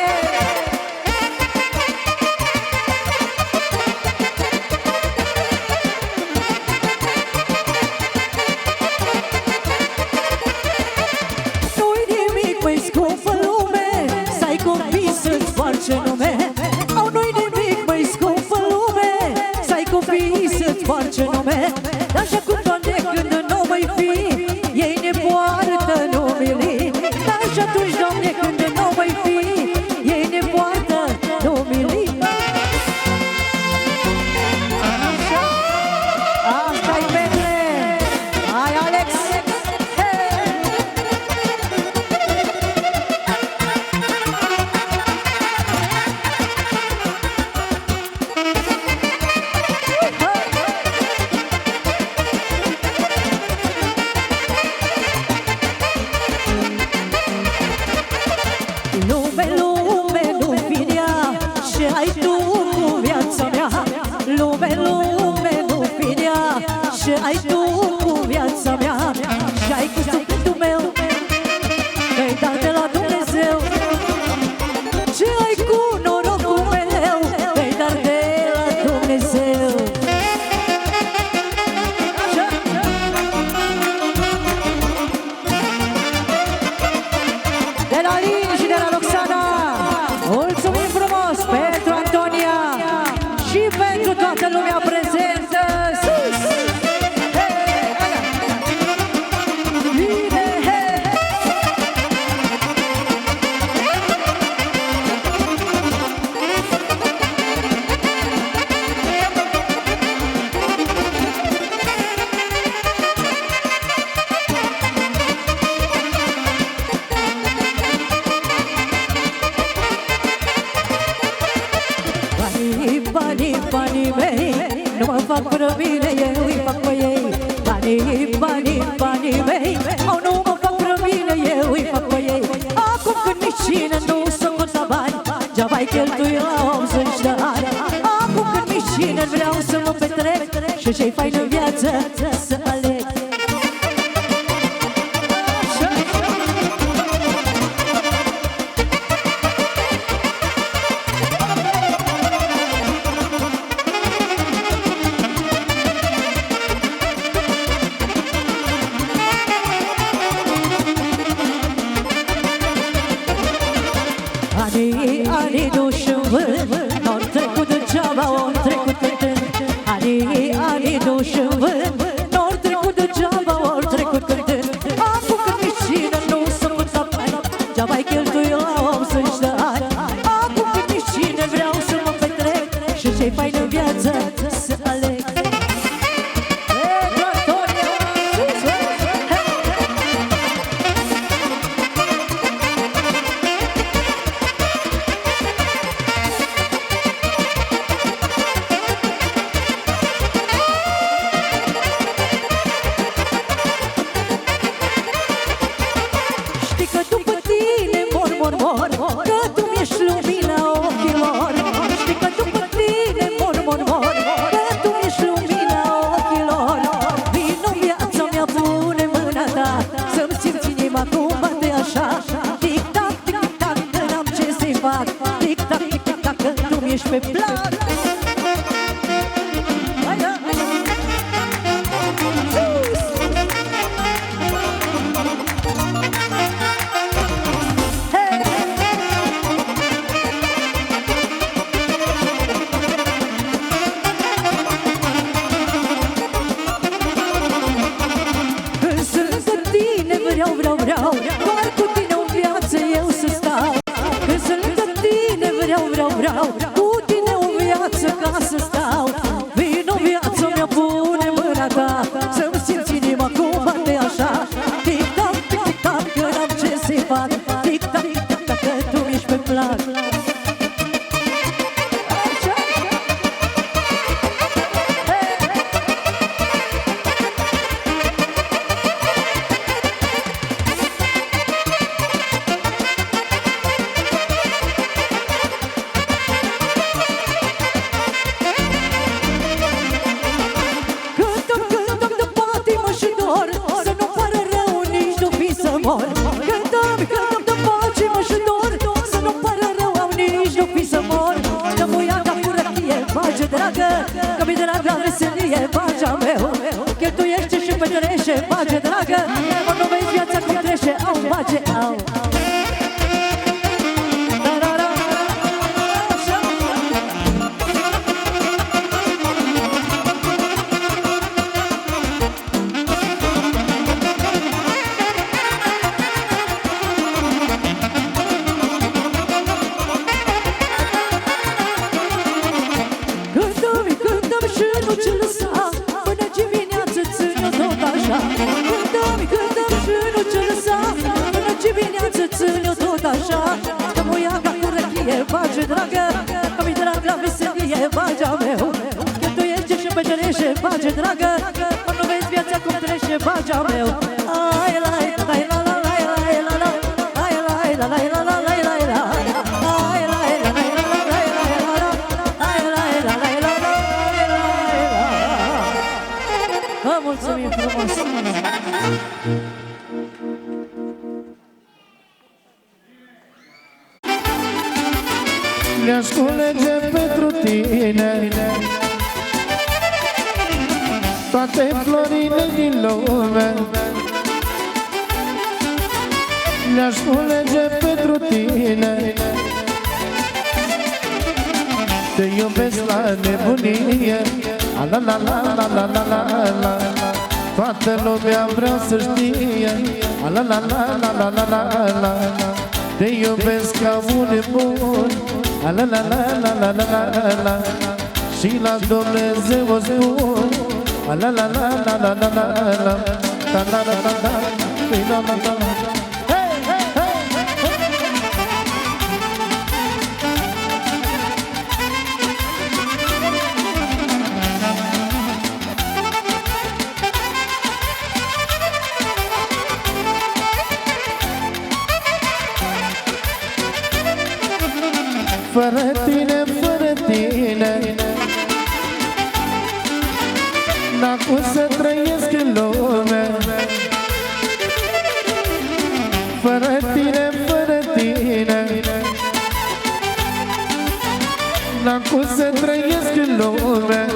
Speaker 5: Face nume, dar așa cu toate când nu mai fi, ei ne poartă numele. Dar și atunci, Doamne, când nu mai fi, ei ne poartă numele. Așa, asta-i medle. Hai, Alex! Ce ai tu cu viața mea, ce ai cu sufletul meu, că-i dat de la Dumnezeu. Ce ai cu norocul meu, că-i dat de la Dumnezeu. De la Lin și de la Roxana, mulțumim frumos pentru Antonia și pentru toată lumea prezentă. Sus! Banii mei nu mă fac până bine, eu îi fac pe ei. Banii mei nu mă fac până bine, eu îi fac pe ei. Acum când nici cine nu s-o conta bani, geaba-i cheltui la 80 de ani. Acum când nici cine vreau să mă petrec și ce-i fain în viață să aleg. Anii duși în vânt, n-au trecut degeaba, au trecut cântând. Anii duși în vânt, n-au trecut degeaba. ești pe plan. Hai, da! Vreau, doar cu tine în viață eu să stau. Când sunt lângă tine vreau, cu tine în viață ca să stau. Vino viața mea, pune mâna ta, să-mi simți inima cum bate așa. Tic-tac, tic-tac, că n-am ce să-i fac. Tic-tac, tic-tac, că tu ești pe plan. Cântăm de pace-mă și dor, să nu pară rău, au nici nu fi să mor. Dă muiaca cu răchie, bage dragă, că mi-e dragă veselie, bagea meu. Cheltuiește și petrește, bage dragă, mă nu vezi viața cum trece, au, bage, au. Bage dragă, că mi-e drag la veselie, bagea meu. Cheltuiește și petrește, bage dragă, mă nu vezi viața cum trece, bagea meu. Ai la la la la la la la, ai la la la la la la la la, ai la la la la la la la, ai la la la la la la. Vă mulțumim frumos!
Speaker 4: Mi-aș culege pentru tine toate florile din lume. Mi-aș culege pentru tine, te iubesc la nebunie. La la la la la la la la, toată lumea vreau să știe. La la la la la la la la, te iubesc ca un nebun. La la la la la la la la, și la Dumnezeu o spun. La la la la la la la la la, la la la la la la la la. Hey hey hey fără tine, fără tine, n-am cum să trăiesc în lume. Fără tine, fără tine, n-am cum să trăiesc în lume.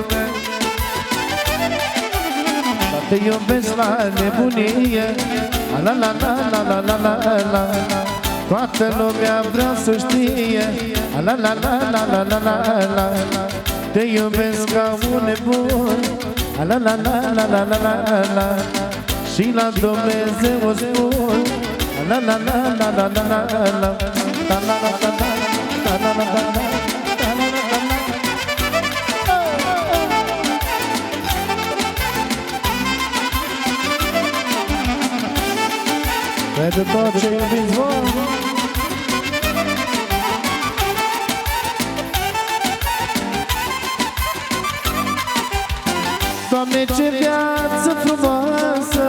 Speaker 4: Te iubesc la nebunie. La la la la la la la la, toată lumea vrea să știe. La la la la la la la la, te iubesc ca un nebun. La la la la la la la la, și la Dumnezeu o spun. La la la la la la la la, la la la la la la la la. Pentru tot ce iubiți voi. Doamne, ce viață frumoasă,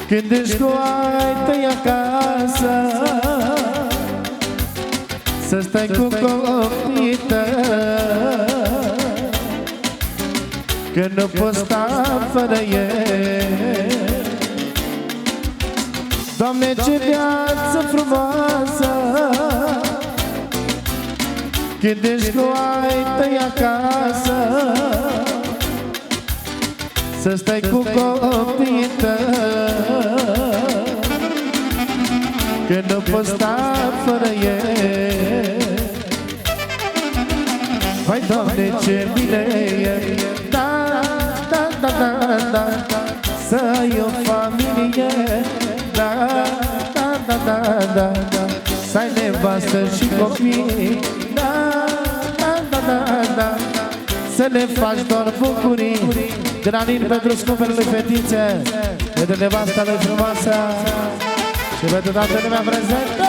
Speaker 4: când ești cu ai tăi acasă, să stai cu copiii tăi, că nu poți sta fără ei. Doamne, ce viață frumoasă, Când ești cu ai tăi acasă, să stai cu copiii tăi, că nu poți sta fără ei. Vai, Doamne, ce bine e, da, da, da, da, da, să ai o familie, da, da, da, da, da, da, să ai nevastă și copii, da, da, da, da, da, să le faci doar bucurii. De la Nin pentru scumpele lui fetițe, pentru nevasta lui frumoasă și pentru toată lumea prezentă.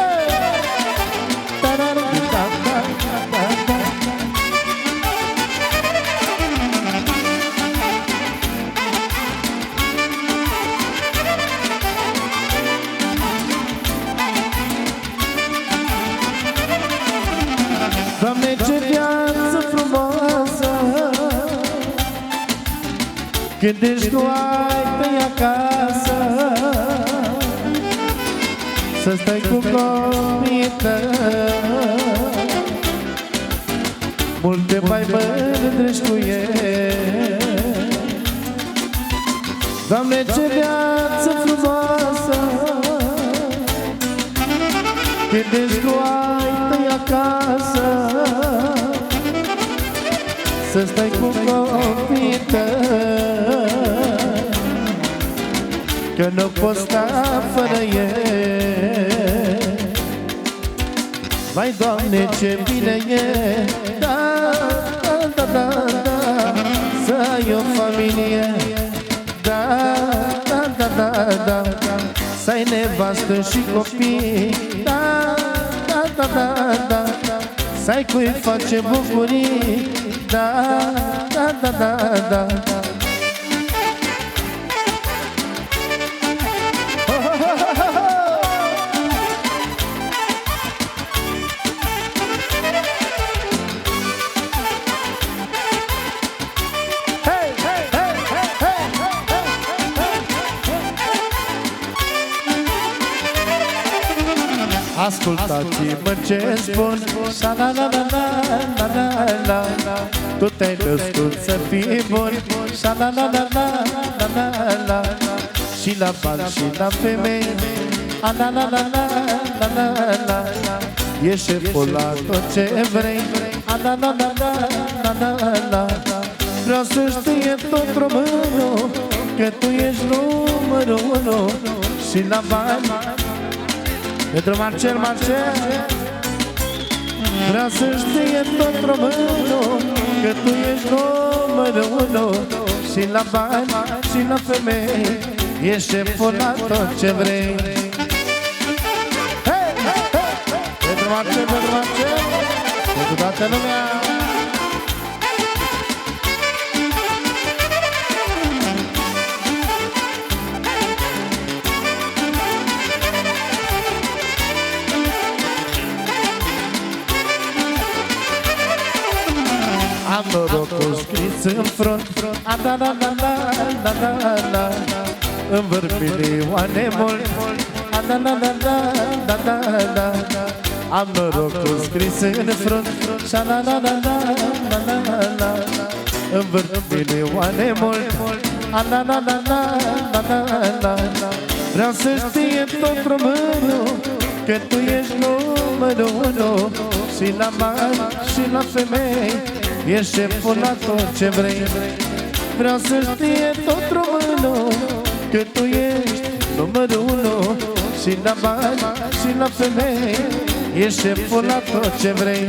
Speaker 4: Doamne, ce viață frumoasă, când ești cu ai tăi acasă, să stai cu copiii tăi, multe mai mândrești cu ei. Doamne, ce viață frumoasă, când ești cu ai tăi acasă, să stai cu copiii tăi, că nu poți sta fără ei. Vai, Doamne, ce bine e, da, da, da, da, da, să ai o familie, da, da, da, da, da, să ai nevastă și copii, da, da, da, da, da, să ai cui face bucurii, da, da, da, da, da, da. Ascultați-mă ce spun, șa-la-la-la-la-la-la-la, tu te-ai născut să fii bun, șa-la-la-la-la-la-la-la, și la bani și la femei, a-la-la-la-la-la-la-la, e șeful la tot ce vrei, a-la-la-la-la-la-la-la, vreau să știe tot românul că tu ești numărul unu, și la bani. Pentru Marcel, Marcel, vreau să știe tot românul că tu ești numărul unu, și la bani și la femei, ești șeful la tot ce vrei. Hey, hey, hey, pentru Marcel, pentru Marcel, pentru toată lumea. Am norocul scris în front, a-da-da-da-da-da-da-da, în vârfilioane mult, a-da-da-da-da-da-da-da, am norocul scris în front, a-da-da-da-da-da-da, în vârfilioane mult, a-da-da-da-da-da-da, vreau să știe tot românul că tu ești numărul unu, și la bani și la femei, ești șeful la tot ce vrei. Vreau să știe tot românul că tu ești numărul unu, și la bani și la femei, ești șeful la tot ce vrei.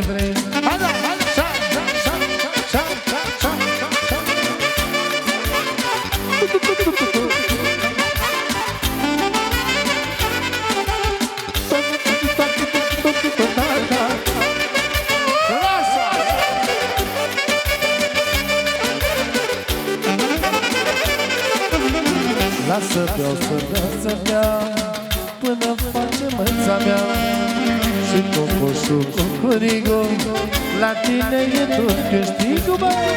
Speaker 4: Lasă beau, să beau, să beau, până face măța mea, și cocoșul cu curigo, la tine e tot câștigul, băi.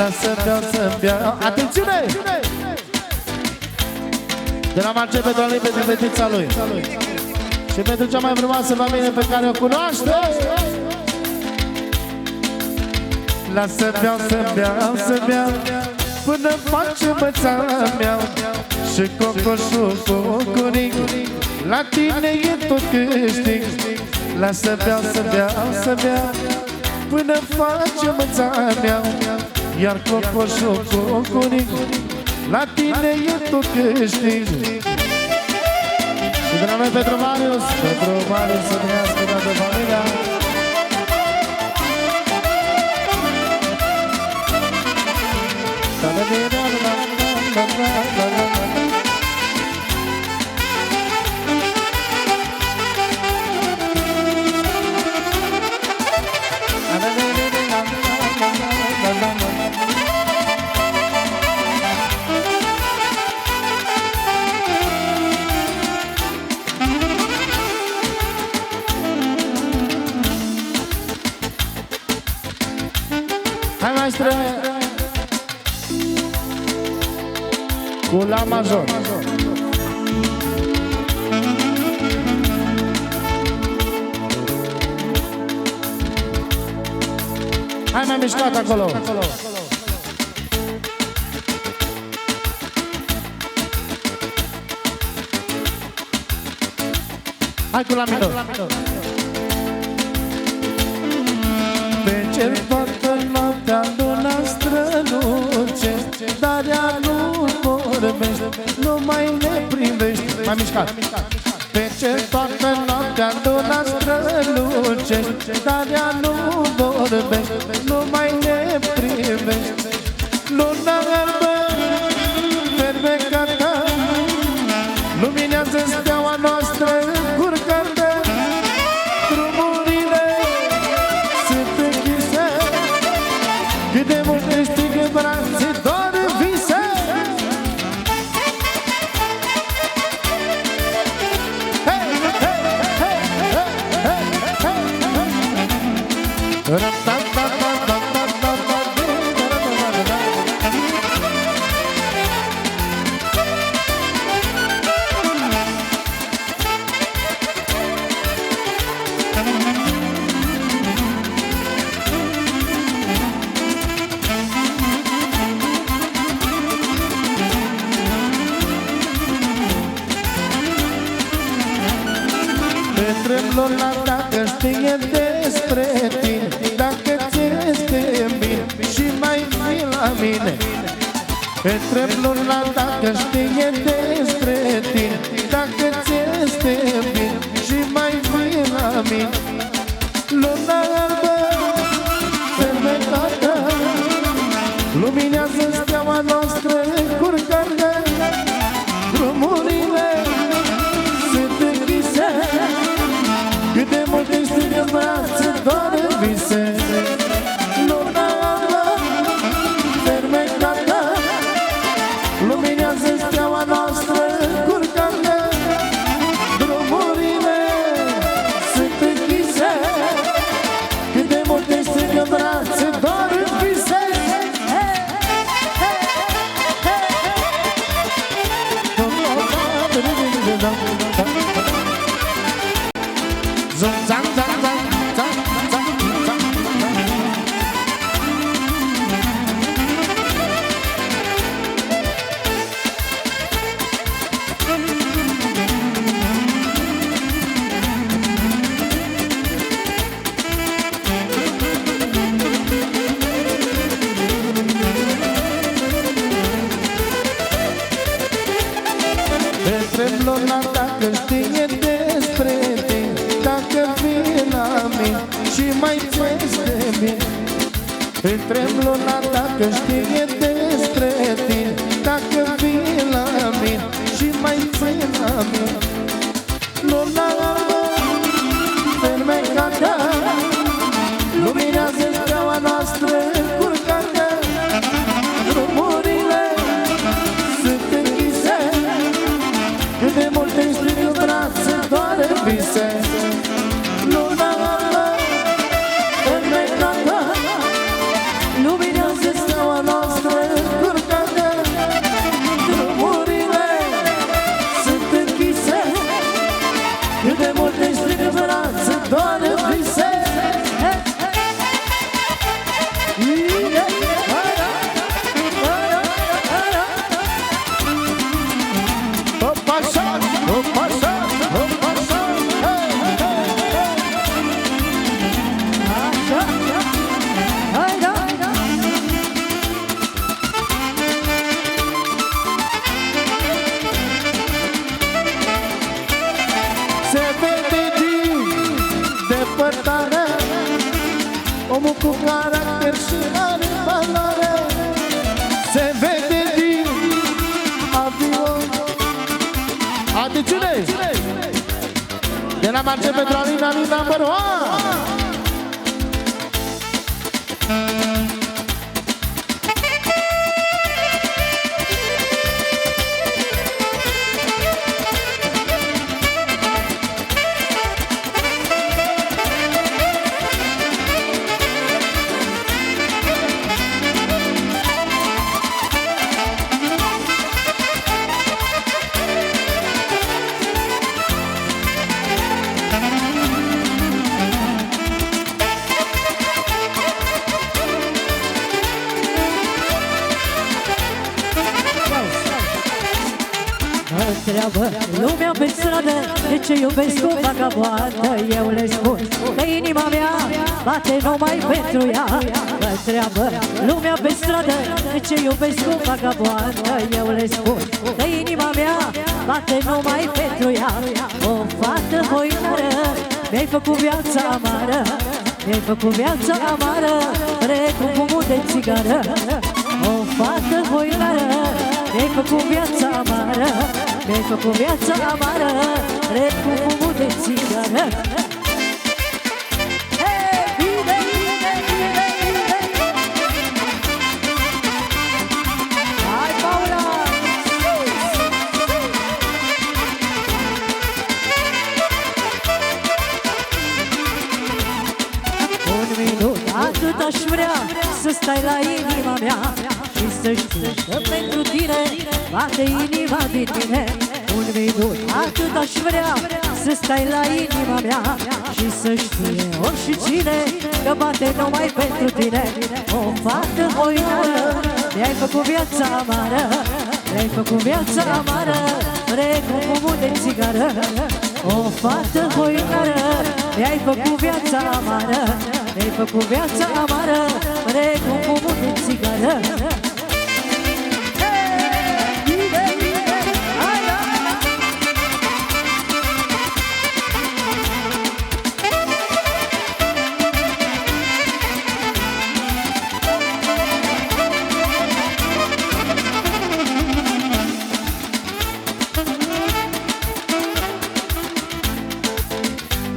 Speaker 4: Lasă beau să beau. Atențiune! De la Marce pentru Ali, pentru fetița lui și pentru cea mai frumoasă familie pe care o cunoaște. Lasă beau să beau, să beau, până face bățara mea și cocoșul cu curic, la tine e tot câștig. Lasă beau să beau, să beau, până face bățara mea, iar cocoșul cu curic, la tine e tot câștig. Și de la noi pentru Marius să trăiască toată familia. Hai, maestre! Cu la major. Hai, mai mișcat acolo. Hai cu la minor. Pe cer toată noaptea luna strălucește, dar ea nu vorbește, nu mai ne privește. Mai mișcat. Pe cer toată noaptea luna strălucește, dar ea nu vorbește, nu mai ne privește. Luna albă, fermecată, luminează steaua noastră încurcată. Drumurile sunt închise, cât de mult ne strigă brațe, doar vise. Tremblor la dacă știe despre tine, dacă ți este bine și mai fi la mine. Tremblor la dacă știe despre tine, dacă ți este bine și mai fi la mine. Luna albă, fermecată, luminează steaua noastră încurcată. Drumurile sunt închise, cât de multe strigă brațe, doar vise. Luna albă, fermecată, luminează steaua noastră încurcată. Drumurile sunt închise, cât de multe strigă brațe, doar vise. Tremblor la dacă știe despre tine, dacă vii la mine și mai este bine. Tremblor la dacă știe despre tine, dacă vii la mine și mai este la mine. Luna albă, fermecată, luminează steaua noastră încurcată. Drumurile sunt închise, cât de multe strigă brațe, doar vise. Luna albă, fermecată, luminează steaua noastră. Pielea marge pentru Alina, Alina, number one.
Speaker 5: Întreabă lumea pe stradă de ce iubesc o vagabondă. Eu le spun că inima mea bate numai pentru ea. Întreabă lumea pe stradă de ce iubesc o vagabondă. Eu le spun că inima mea bate numai pentru ea. O fată hoinară, mi-ai făcut viața amară, mi-ai făcut viața amară, precum fumul de țigară. O fată hoinară, mi-ai făcut viața amară, mi-ai făcut viața amară, precum fumul de țigară. Hei, bine, bine, bine, bine! Hai, Paula! Un minut, atât aș vrea să stai la inima mea și să știi că pentru tine bate inima din mine. Un minut, atât aș vrea să stai la inima mea și să știe oricine că bate numai pentru tine. O fată hoinară, mi-ai făcut viața amară, mi-ai făcut viața amară, precum fumul de țigară. O fată hoinară, mi-ai făcut viața amară, mi-ai făcut viața amară, precum fumul de țigară.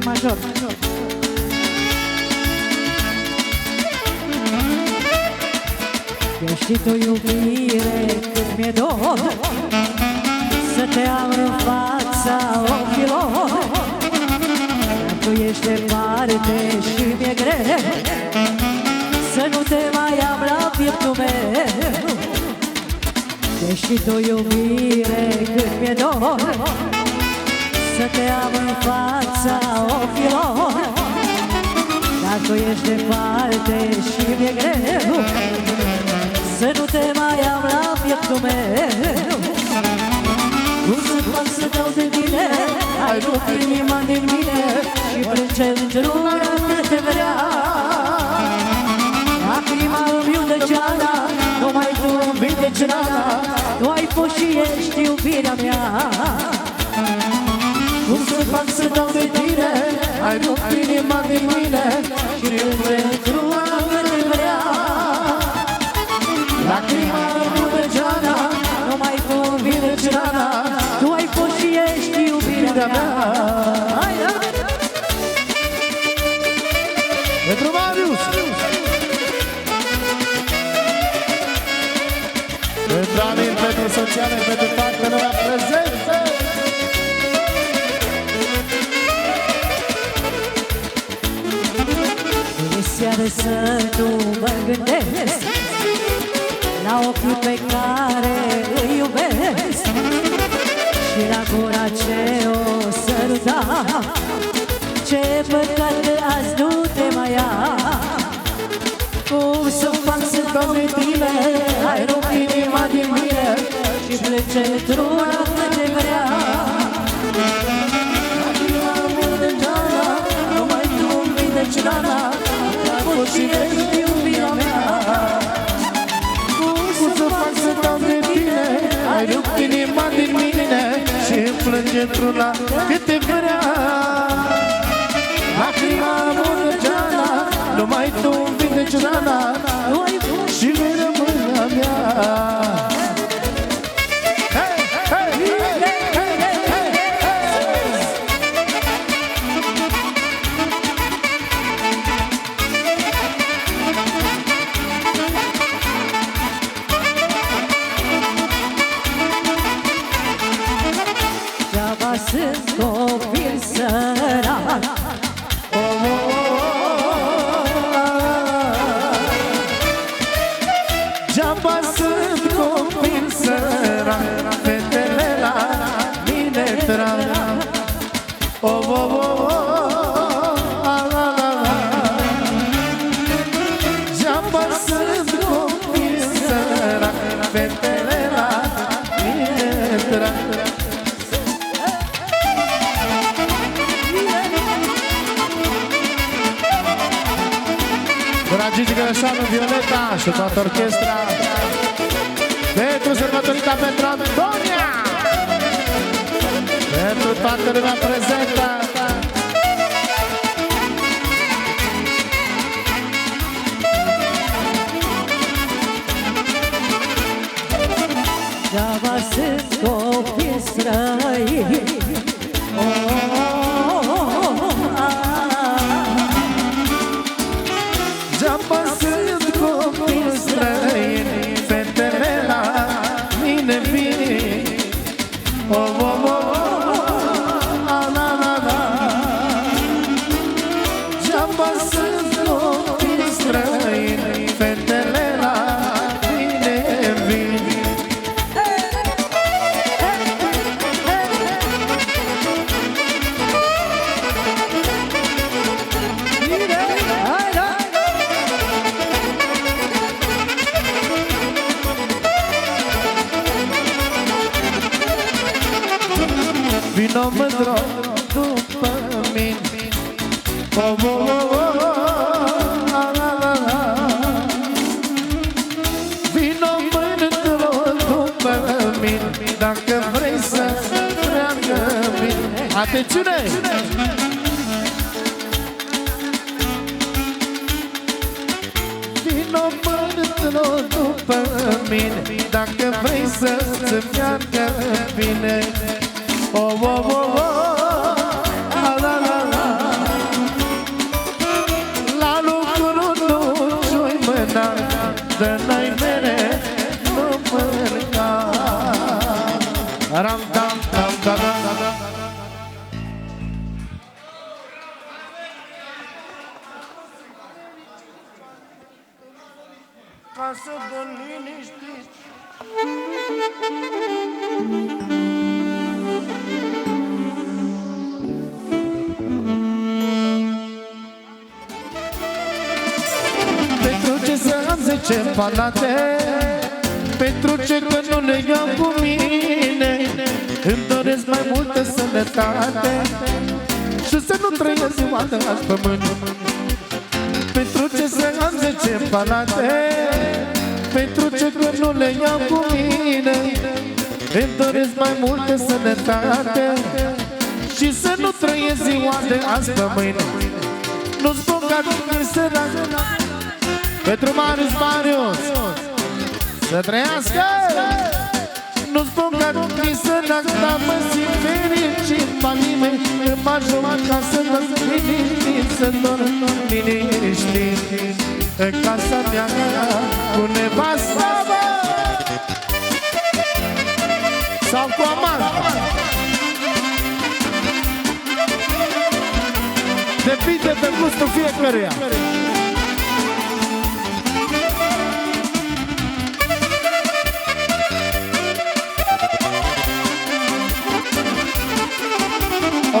Speaker 5: Major. Eu știi tu, iubire, cât mi-e dor să te am în fața ochilor. Tu ești departe și mi-e greu să nu te mai am la pieptul meu. Eu știi tu, iubire, cât mi-e dor să te am în fața ochilor. Dar tu ești departe și mi-e greu să nu te mai am la pieptul meu. Nu să fac să dau de tine, ai rupt inima din mine și plânge îngerul că te vrea. Lacrima îmi iudă ceana, numai tu îmi vindeci rana, tu ai fost și ești iubirea mea. Cum să fac să dau de tine, ai rupt inima din mine și plânge îngerul că te vrea. Lacrima îmi iudă ceana, numai tu îmi vindeci rana, tu ai fost și ești iubirea mea. Hai, da!
Speaker 4: Pentru Marius! Pentru Amin, pentru Sociale, pentru partenerea prezență!
Speaker 5: De seară să nu mă gândesc la ochii pe care îi iubesc și la gura ce o săruta. Ce păcat că azi nu te mai am. Cum să fac să dau de tine, ai rupt inima din mine și plece într-una că te vrea. Lacrima îmi iudă ceana, numai tu îmi vindeci rana, ai fost și ești iubirea mea.
Speaker 4: Cum să fac să dau de tine, ai rupt inima din mine și îmi plânge într-una că te vrea. Lacrima îmi iudă ceana, numai tu îmi vindeci rana și vei rămâne a mea. Degeaba sunt copil sărac, fetele la mine trag. Oh, oh, oh, oh, la, la, la, la. Degeaba sunt copil sărac, fetele la mine trag. Dragii Grășanu, Violeta și toată orchestra pentru sărbătorița pentru Antonia, pentru toată lumea prezentă.
Speaker 5: Deaba sunt copii străini.
Speaker 4: Deaba sunt copii străini, fetele la mine vin. Oh, oh, oh, la, la, la, la. Deaba sunt copii străini, fetele la mine vin. Vino mândro după mine. Oh, oh, oh, oh, la, la, la, la. Vino mândro după mine, dacă vrei să treacă bine. Atențiune! Vino mândro după mine, dacă vrei să-ți meargă bine. Oh, oh, oh, oh, la, la, la, la. La lucru nu-ți-oi mâna, dă-n-ai mere, nu mânca. Ram, dam, dam, dam, dam, dam. Ca să vă liniștiți. Pentru ce să am 10 palate, pentru ce că nu le iau cu mine, îmi doresc mai multă sănătate și să nu trăiesc ziua de azi pământ. Pentru ce să am 10 palate, pentru ce că nu le iau cu mine, îmi doresc mai multă sănătate și să nu trăiesc ziua de azi pământ. Nu-ți spun că nu-mi sărac, pentru Marius, să trăiască! Nu spun că nu-mi sărac, dar mă simt fericit. Banii mei îmi ajung ca să dorm liniștit, să dorm liniștit în casa mea cu nevasta mea sau cu amanta. Depinde de gustul fiecăruia.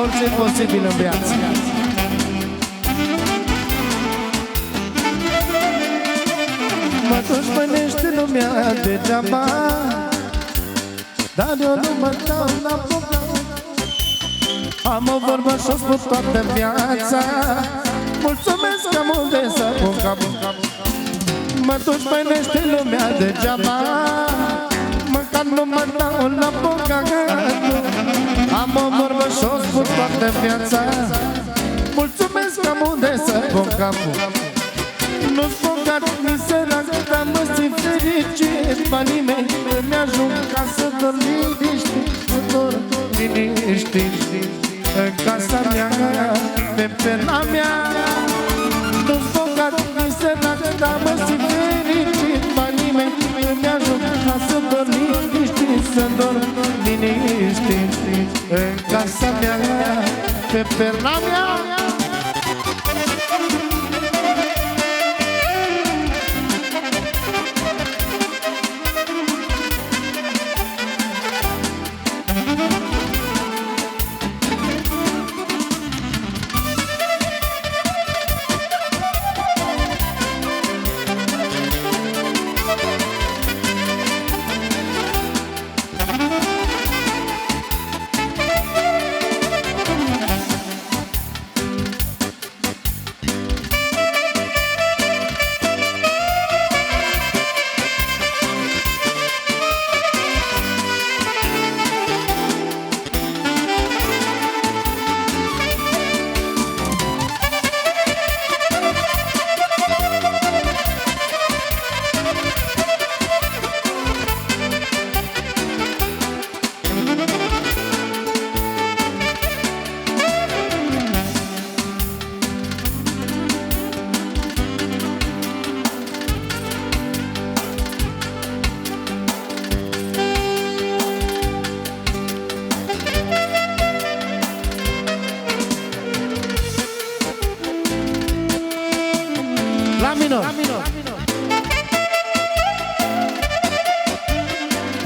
Speaker 4: Orice e posibil în viață. Mă dușmănește lumea degeaba, dar eu nu mă dau la boca. Am o vorbă și-o spun toată viața, mulțumesc că am unde să pun capul. Mă dușmănește lumea degeaba, măcar nu mă dau la boca. Am o vorbă și-o spun toată viața, mulțumesc că am unde să pun capul. Nu-ți spun că mi sărac, dar mă simt fericit. Banii mei îmi ajung ca să dorm liniștit, să dorm liniștit în casa mea, pe perna mea. Nu-ți spun că mi sărac, dar mă simt fericit. Banii mei îmi ajung ca să dorm liniștit, să dorm liniștit în casa mea, pe perna mea.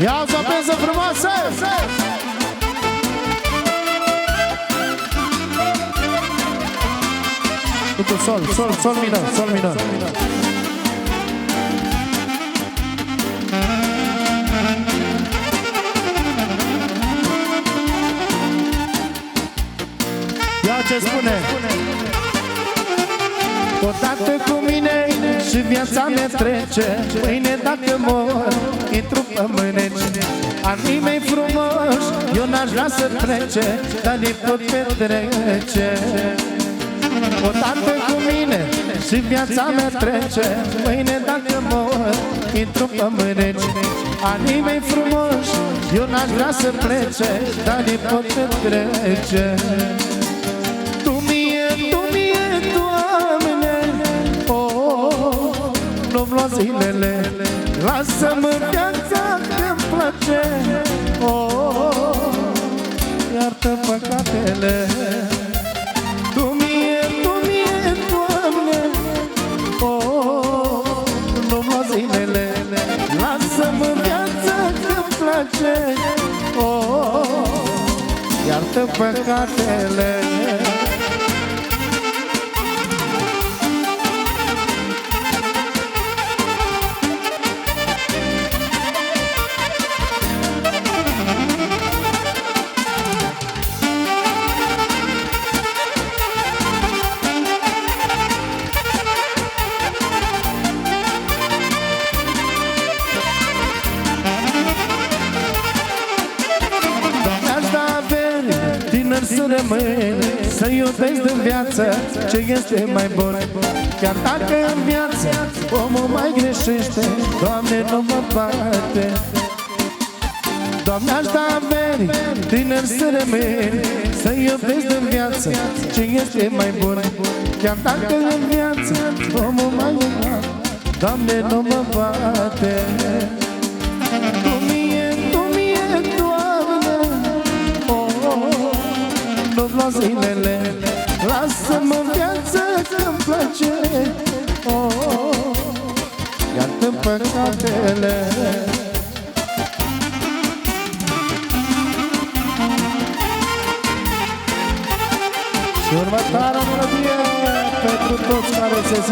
Speaker 4: Ia-ți o piesă frumoasă! Uite, sol minor. Ia ce spune! Odată cu mine și viața mea trece, mâine dacă mor, intru pe mâneci. Anii mei frumoși, eu n-aș vrea să plece, dar ne pot petrece. Odată cu mine și viața mea trece, mâine dacă mor, intru pe mâneci. Anii mei frumoși, eu n-aș vrea să plece, dar ne pot petrece. Tu mie, Doamne, nu-mi lua zilele, lasă-mă viața că-mi place, iartă păcatele. Tu mie, Doamne, nu-mi lua zilele, lasă-mă viața că-mi place, iartă păcatele. Să rămân, să iubesc în viață ce este mai bun. Chiar dacă în viață omul mai greșește, Doamne, nu mă bate. Doamne, aș da averi, tineri să rămân, să iubesc în viață ce este mai bun. Chiar dacă în viață omul mai greșește, Doamne, nu mă bate. Tu mie, Doamne, nu-mi lua zilele, lasă-mă în viață că-mi place, iartă păcatele. Și următoarea melodie pentru toți care se